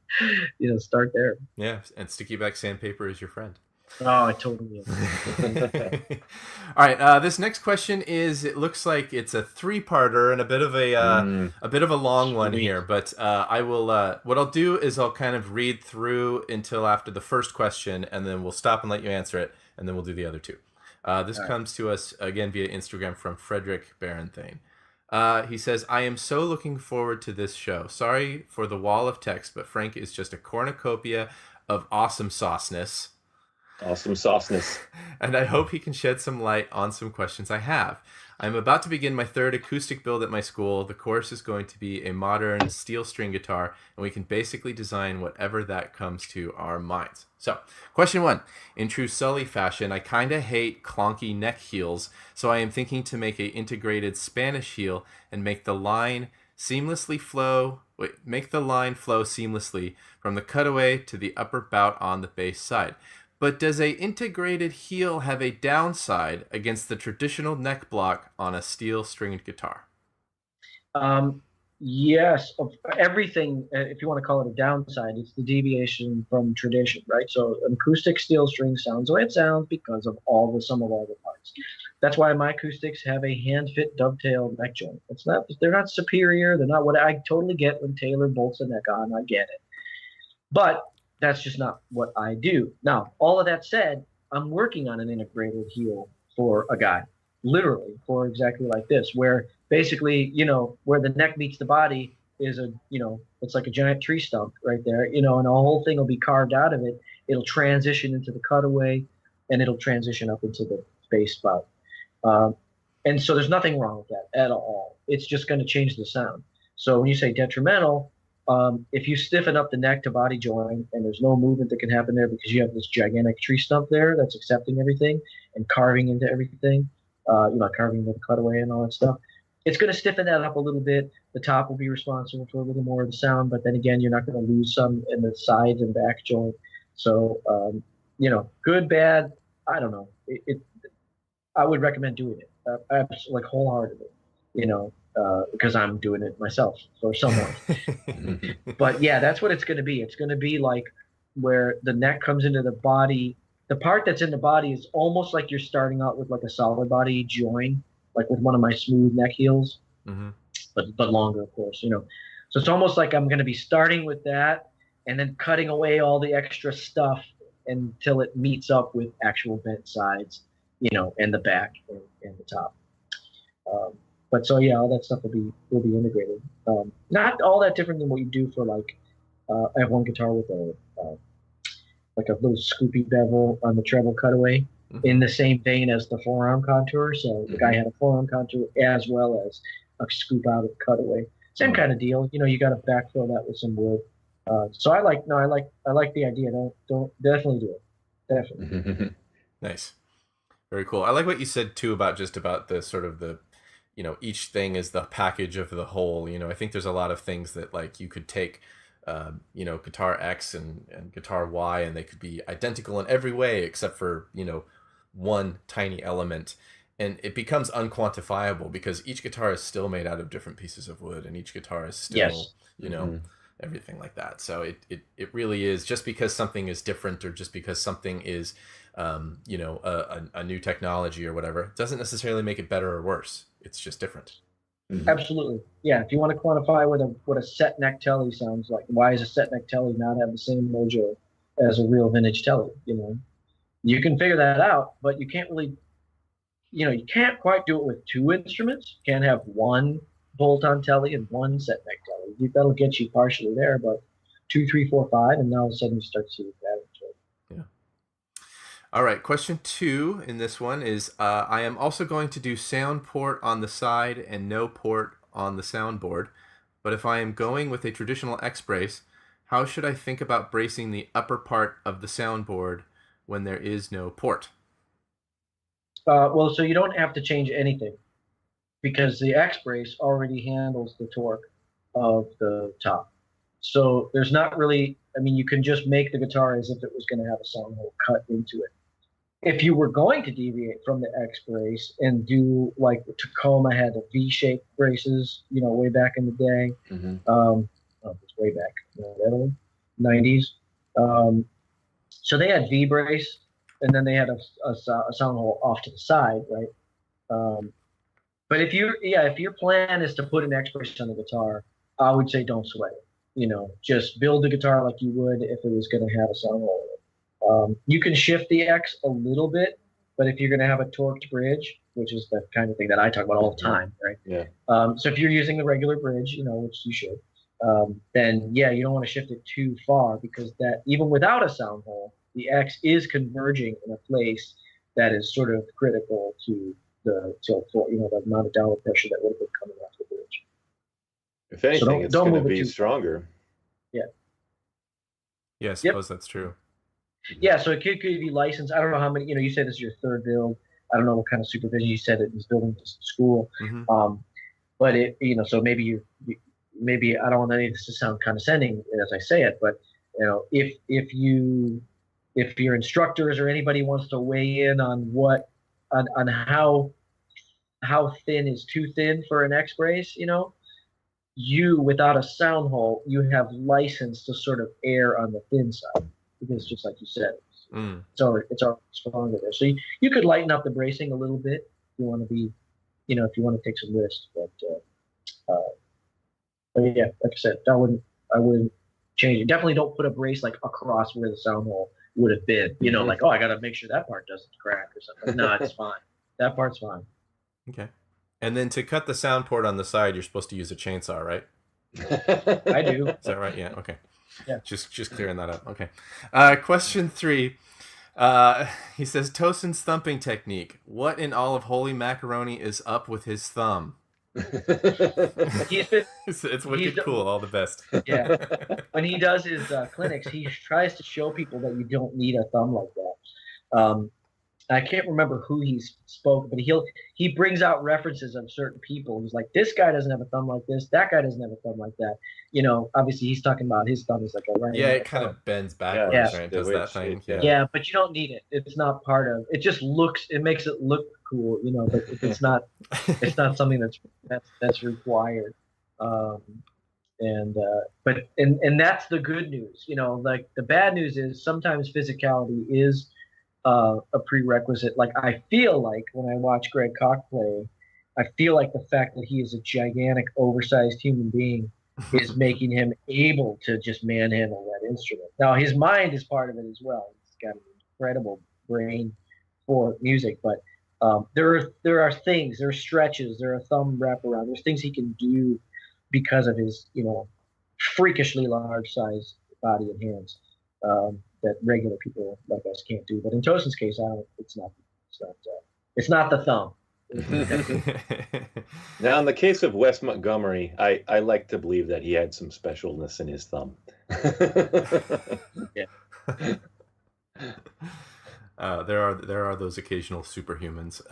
start there. Yeah, and sticky back sandpaper is your friend. Oh, it totally is. All right, this next question it looks like it's a 3-parter and a bit of a long one here, but I will what I'll do is I'll kind of read through until after the first question, and then we'll stop and let you answer it, and then we'll do the other two. This comes to us again via Instagram from Frederick Barenthane. He says, I am so looking forward to this show. Sorry for the wall of text, but Frank is just a cornucopia of awesome sauceness. Awesome sauceness. And I hope he can shed some light on some questions I have. I'm about to begin my 3rd acoustic build at my school. The course is going to be a modern steel string guitar, and we can basically design whatever that comes to our minds. So, question 1. In true Sully fashion, I kind of hate clonky neck heels, so I am thinking to make a integrated Spanish heel and make the line flow seamlessly from the cutaway to the upper bout on the bass side. But does a integrated heel have a downside against the traditional neck block on a steel stringed guitar? Yes. Everything, if you want to call it a downside, it's the deviation from tradition, right? So an acoustic steel string sounds the way it sounds because of the sum of all the parts. That's why my acoustics have a hand-fit dovetail neck joint. They're not superior. They're not what I totally get when Taylor bolts a neck on. I get it. But that's just not what I do. Now, all of that said, I'm working on an integrated heel for a guy, literally, for exactly like this, where basically, where the neck meets the body is it's like a giant tree stump right there, and the whole thing will be carved out of it. It'll transition into the cutaway, and it'll transition up into the bass spout. And so there's nothing wrong with that at all. It's just going to change the sound. So when you say detrimental, if you stiffen up the neck to body joint and there's no movement that can happen there because you have this gigantic tree stump there that's accepting everything and carving into everything, carving into the cutaway and all that stuff, it's going to stiffen that up a little bit. The top will be responsible for a little more of the sound, but then again, you're not going to lose some in the sides and back joint. So, good, bad, I don't know. I would recommend doing it, like wholeheartedly, because I'm doing it myself for someone. But yeah, that's what it's going to be. It's going to be like where the neck comes into the body. The part that's in the body is almost like you're starting out with like a solid body join, like with one of my smooth neck heels, but longer, of course. So it's almost like I'm going to be starting with that and then cutting away all the extra stuff until it meets up with actual bent sides, and the back and the top. But so yeah, all that stuff will be integrated. Not all that different than what you do for like I have one guitar with like a little scoopy bevel on the treble cutaway, in the same vein as the forearm contour. So the guy had a forearm contour as well as a scoop out of the cutaway. Same kind of deal. You got to backfill that with some wood. So I like the idea. Don't definitely do it. Definitely. Nice. Very cool. I like what you said too about the sort of the, each thing is the package of the whole. I think there's a lot of things that like you could take, guitar X and guitar Y, and they could be identical in every way except for, one tiny element. And it becomes unquantifiable because each guitar is still made out of different pieces of wood, and each guitar is still, everything like that. So it really is, just because something is different or just because something is, a new technology or whatever, doesn't necessarily make it better or worse. It's just different. Absolutely. Yeah. If you want to quantify what a set neck telly sounds like, why does a set neck telly not have the same mojo as a real vintage telly? You can figure that out, but you can't really, you can't quite do it with two instruments. You can't have one bolt-on telly and one set neck telly. That'll get you partially there, but 2, 3, 4, 5, and now all of a sudden you start to see that. Yeah. All right. Question 2 in this one is, I am also going to do sound port on the side and no port on the soundboard. But if I am going with a traditional X brace, how should I think about bracing the upper part of the soundboard when there is no port? Well, so you don't have to change anything because the X brace already handles the torque of the top. So there's not really, you can just make the guitar as if it was going to have a sound hole cut into it. If you were going to deviate from the X brace and do like Tacoma had the V-shaped braces, way back in the day, it's way back, 90s. So they had V brace, and then they had a sound hole off to the side, right? But if your plan is to put an X brace on the guitar, I would say don't sweat it. Just build the guitar like you would if it was going to have a sound hole in it. You can shift the X a little bit, but if you're going to have a torqued bridge, which is the kind of thing that I talk about all the time, right? Yeah. So if you're using the regular bridge, which you should, then yeah, you don't want to shift it too far, because that, even without a sound hole, the X is converging in a place that is sort of critical to the amount of downward pressure that would have been coming off the bridge. If anything, it's going to be stronger. Yeah. Yeah, I suppose that's true. Yeah, so it could be licensed. I don't know how many. You said this is your third build. I don't know what kind of supervision you said it was building to school. But it, so maybe I don't want any of this to sound condescending as I say it, but if your instructors or anybody wants to weigh in on on how thin is too thin for an X brace, you, without a sound hole, you have license to sort of err on the thin side, because just like you said, it's already stronger there. So you could lighten up the bracing a little bit if you want to be, if you want to take some risks. But yeah, like I said, I wouldn't change it. Definitely don't put a brace like across where the sound hole would have been. Like, oh, I got to make sure that part doesn't crack or something. No, it's fine. That part's fine. Okay. And then to cut the sound port on the side, you're supposed to use a chainsaw, right? I do. Is that right? Yeah. Okay. Yeah. Just clearing that up. Okay. Question 3. He says, Tosin's thumping technique. What in all of holy macaroni is up with his thumb? It's wicked cool. All the best. Yeah. When he does his clinics, he tries to show people that you don't need a thumb like that. I can't remember who he spoke, but he brings out references of certain people. He's like, this guy doesn't have a thumb like this. That guy doesn't have a thumb like that. Obviously he's talking about his thumb is like a right. Yeah, it kind of bends backwards, Yeah. right? Does that thing? Yeah, but you don't need it. It's not part of. It just looks. It makes it look cool, but it's not. It's not something that's required. But that's the good news. Like the bad news is sometimes physicality is a prerequisite. Like I feel like when I watch Greg Koch play, I feel like the fact that he is a gigantic, oversized human being is making him able to just manhandle that instrument. Now his mind is part of it as well. He's got an incredible brain for music, but there are things, there are stretches, there are thumb wraparound, there's things he can do because of his freakishly large size body and hands. That regular people like us can't do. But in Tosin's case, it's not the thumb. Now, in the case of Wes Montgomery, I like to believe that he had some specialness in his thumb. Yeah. There are those occasional superhumans.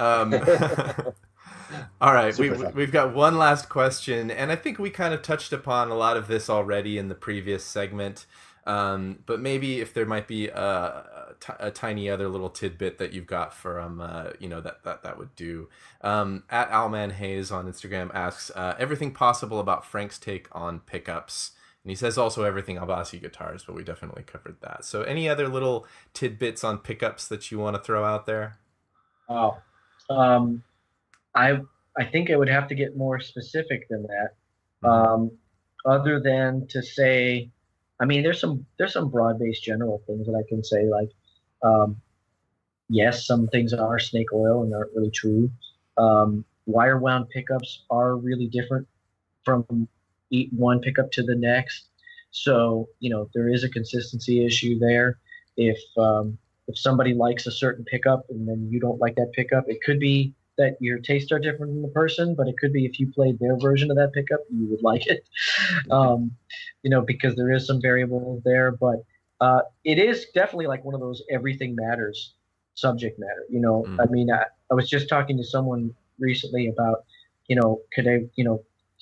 All right, we've got one last question, and I think we kind of touched upon a lot of this already in the previous segment. But maybe if there might be a tiny other little tidbit that you've got for that would do. At Alman Hayes on Instagram asks everything possible about Frank's take on pickups, and he says also everything Abasi Guitars, but we definitely covered that. So any other little tidbits on pickups that you want to throw out there? Oh, I think I would have to get more specific than that. Other than to say. I mean, there's some broad-based general things that I can say, like, yes, some things are snake oil and aren't really true. Wire wound pickups are really different from one pickup to the next. So, there is a consistency issue there. If somebody likes a certain pickup and then you don't like that pickup, it could be that your tastes are different than the person, but it could be if you played their version of that pickup, you would like it, because there is some variable there. But it is definitely like one of those everything matters subject matter. I mean, I was just talking to someone recently about, could I,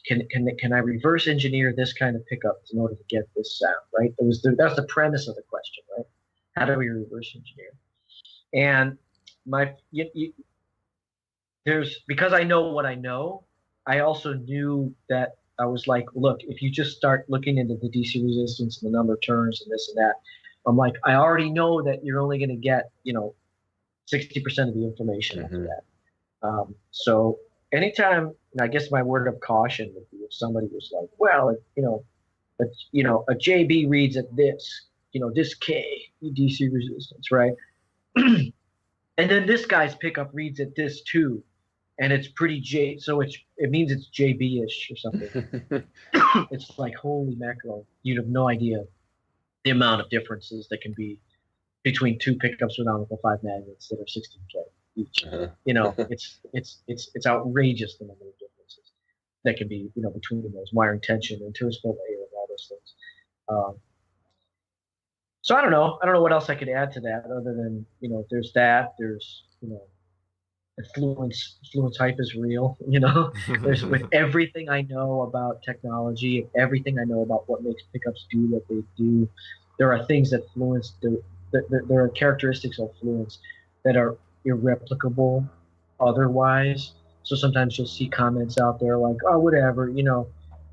can I reverse engineer this kind of pickup in order to get this sound, right? That's the premise of the question, right? How do we reverse engineer? And because I know what I know, I also knew that I was like, look, if you just start looking into the DC resistance and the number of turns and this and that, I'm like, I already know that you're only going to get, 60% of the information after that. So anytime, and I guess my word of caution would be if somebody was like, well, a JB reads at this, this K DC resistance, right? And then this guy's pickup reads at this too. And it's pretty so it means it's JB-ish or something. It's like, holy mackerel, you'd have no idea the amount of differences that can be between two pickups with Nickel 5 magnets that are 16K each. It's outrageous the number of differences that can be, between those wiring tension and tourist layer and all those things. So I don't know what else I could add to that other than, there's that, there's, Fluence hype is real, There's with everything I know about technology, everything I know about what makes pickups do what they do, there are things that Fluence do. There are characteristics of Fluence that are irreplicable otherwise. So sometimes you'll see comments out there like, oh, whatever,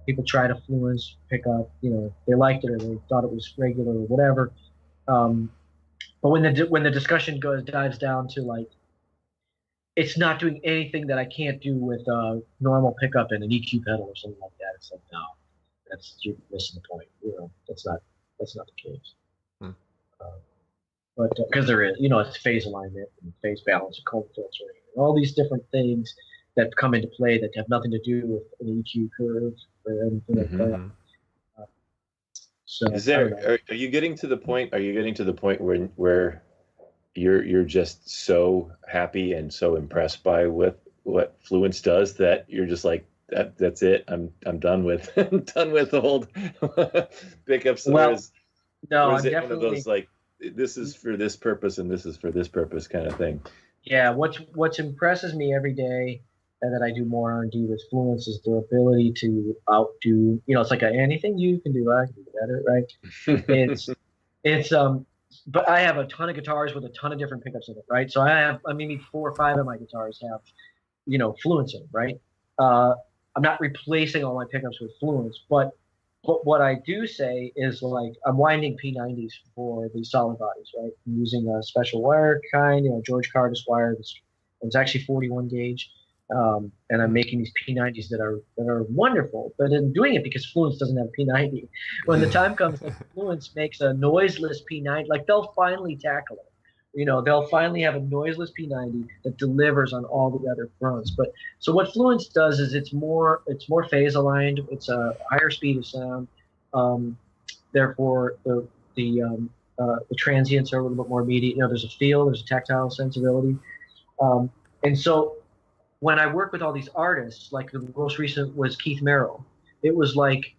people try to Fluence pickup, they liked it or they thought it was regular or whatever. But when the discussion dives down to like, it's not doing anything that I can't do with a normal pickup and an EQ pedal or something like that. It's like, no, you're missing the point. That's not the case. But because there is, it's phase alignment and phase balance and cold filtering and all these different things that come into play that have nothing to do with an EQ curve or anything like that. So are you getting to the point? Are you getting to the point where you're just so happy and so impressed by what Fluence does that you're just like that's it? I'm done with the whole pickups. Well, no, or is it one of those like this is for this purpose and this is for this purpose kind of thing? Yeah, what's impresses me every day that I do more R&D with Fluence is their ability to outdo. It's like anything you can do, I can do better, right? It's it's but I have a ton of guitars with a ton of different pickups in it, right? So maybe 4 or 5 of my guitars have Fluence in, right? I'm not replacing all my pickups with Fluence, but what I do say is like I'm winding P90s for the solid bodies, right? I'm using a special wire kind, George Cardis wire. It's actually 41 gauge, and I'm making these P90s that are wonderful. But I'm doing it because Fluence doesn't have a P90. When the time comes that Fluence makes a noiseless P90, like they'll finally tackle it. They'll finally have a noiseless P90 that delivers on all the other fronts. But so what Fluence does is it's more phase aligned. It's a higher speed of sound. Therefore, the transients are a little bit more immediate. There's a feel, there's a tactile sensibility, and so when I work with all these artists, like the most recent was Keith Merrill, it was like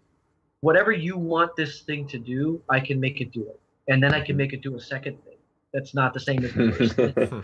whatever you want this thing to do, I can make it do it, and then I can make it do a second thing that's not the same as the first thing.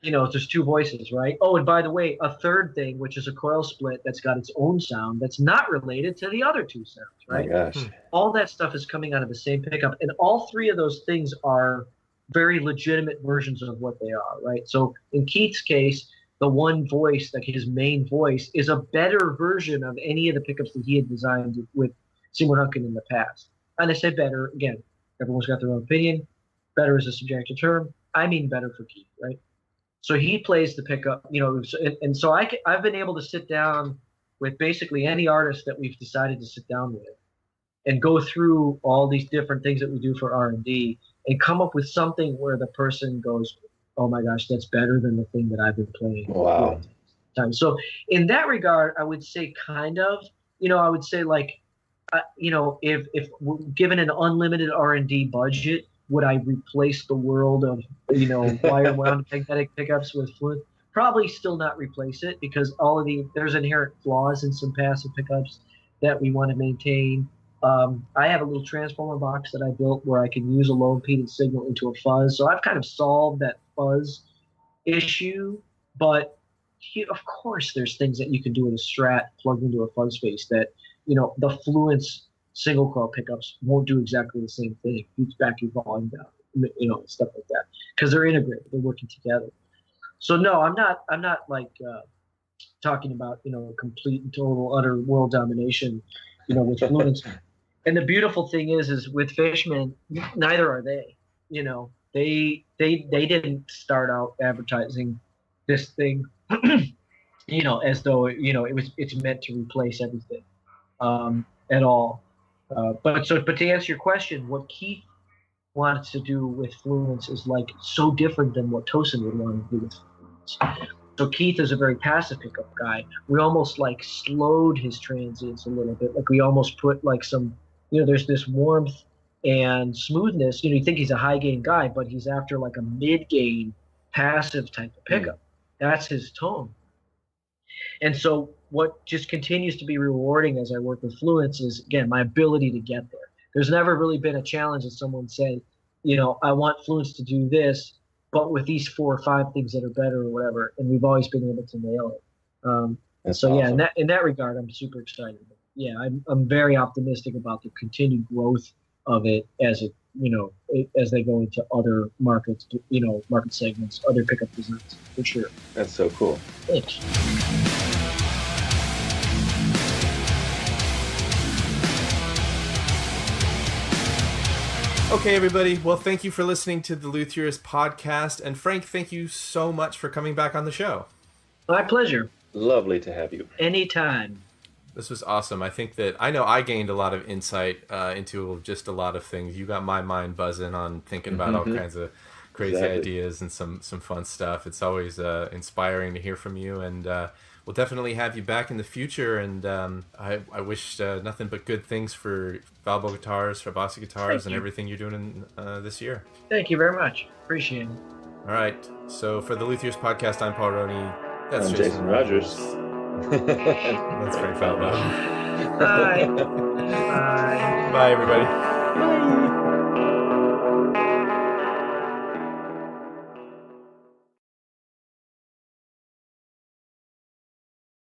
There's two voices, right? Oh, and by the way, a third thing, which is a coil split that's got its own sound that's not related to the other two sounds, right? Oh my gosh. All that stuff is coming out of the same pickup, and all three of those things are very legitimate versions of what they are, right? So in Keith's case, the one voice, like his main voice, is a better version of any of the pickups that he had designed with Seymour Duncan in the past. And I say better, again, everyone's got their own opinion. Better is a subjective term. I mean better for Keith, right? So he plays the pickup, and so I've been able to sit down with basically any artist that we've decided to sit down with and go through all these different things that we do for R&D and come up with something where the person goes, oh my gosh, that's better than the thing that I've been playing. Wow. So in that regard, I would say kind of, I would say like, if given an unlimited R&D budget, would I replace the world of, wire wound magnetic pickups with Fluence? Probably still not replace it, because there's inherent flaws in some passive pickups that we want to maintain. I have a little transformer box that I built where I can use a low impedance signal into a fuzz. So I've kind of solved that fuzz issue, but of course there's things that you can do with a Strat plugged into a fuzz space that, the Fluence single coil pickups won't do exactly the same thing. Beats back your volume down, stuff like that, because they're integrated, they're working together. So no, I'm not like talking about complete and total utter world domination, with Fluence. And the beautiful thing is with Fishman, neither are they. They didn't start out advertising this thing, as though it's meant to replace everything at all. But to answer your question, what Keith wants to do with Fluence is like so different than what Tosin would want to do with Fluence. So Keith is a very passive pickup guy. We almost like slowed his transients a little bit. Like we almost put like some, there's this warmth and smoothness. You think he's a high gain guy, but he's after like a mid gain passive type of pickup. That's his tone. And so what just continues to be rewarding as I work with Fluence is, again, my ability to get there. There's never really been a challenge that someone said, I want Fluence to do this, but with these 4 or 5 things that are better or whatever, and we've always been able to nail it. That's awesome. Yeah, in that regard, I'm super excited. Yeah, I'm very optimistic about the continued growth of it as as they go into other markets, market segments, other pickup designs, for sure. That's so cool. Thanks. Okay, everybody. Well, thank you for listening to the Luthierist podcast. And Frank, thank you so much for coming back on the show. My pleasure. Lovely to have you. Anytime. This was awesome. I think that I gained a lot of insight into just a lot of things. You got my mind buzzing on thinking about all kinds of crazy ideas and some fun stuff. It's always inspiring to hear from you, and we'll definitely have you back in the future. And I wish nothing but good things for Falbo Guitars, for Abasi Guitars, and everything you're doing this year. Thank you very much. Appreciate it. All right. So for the Luthierist podcast, I'm Paul Roney. That's I'm Jason Rogers. That's Frank Falbo. Bye. Bye. Bye, everybody. Bye.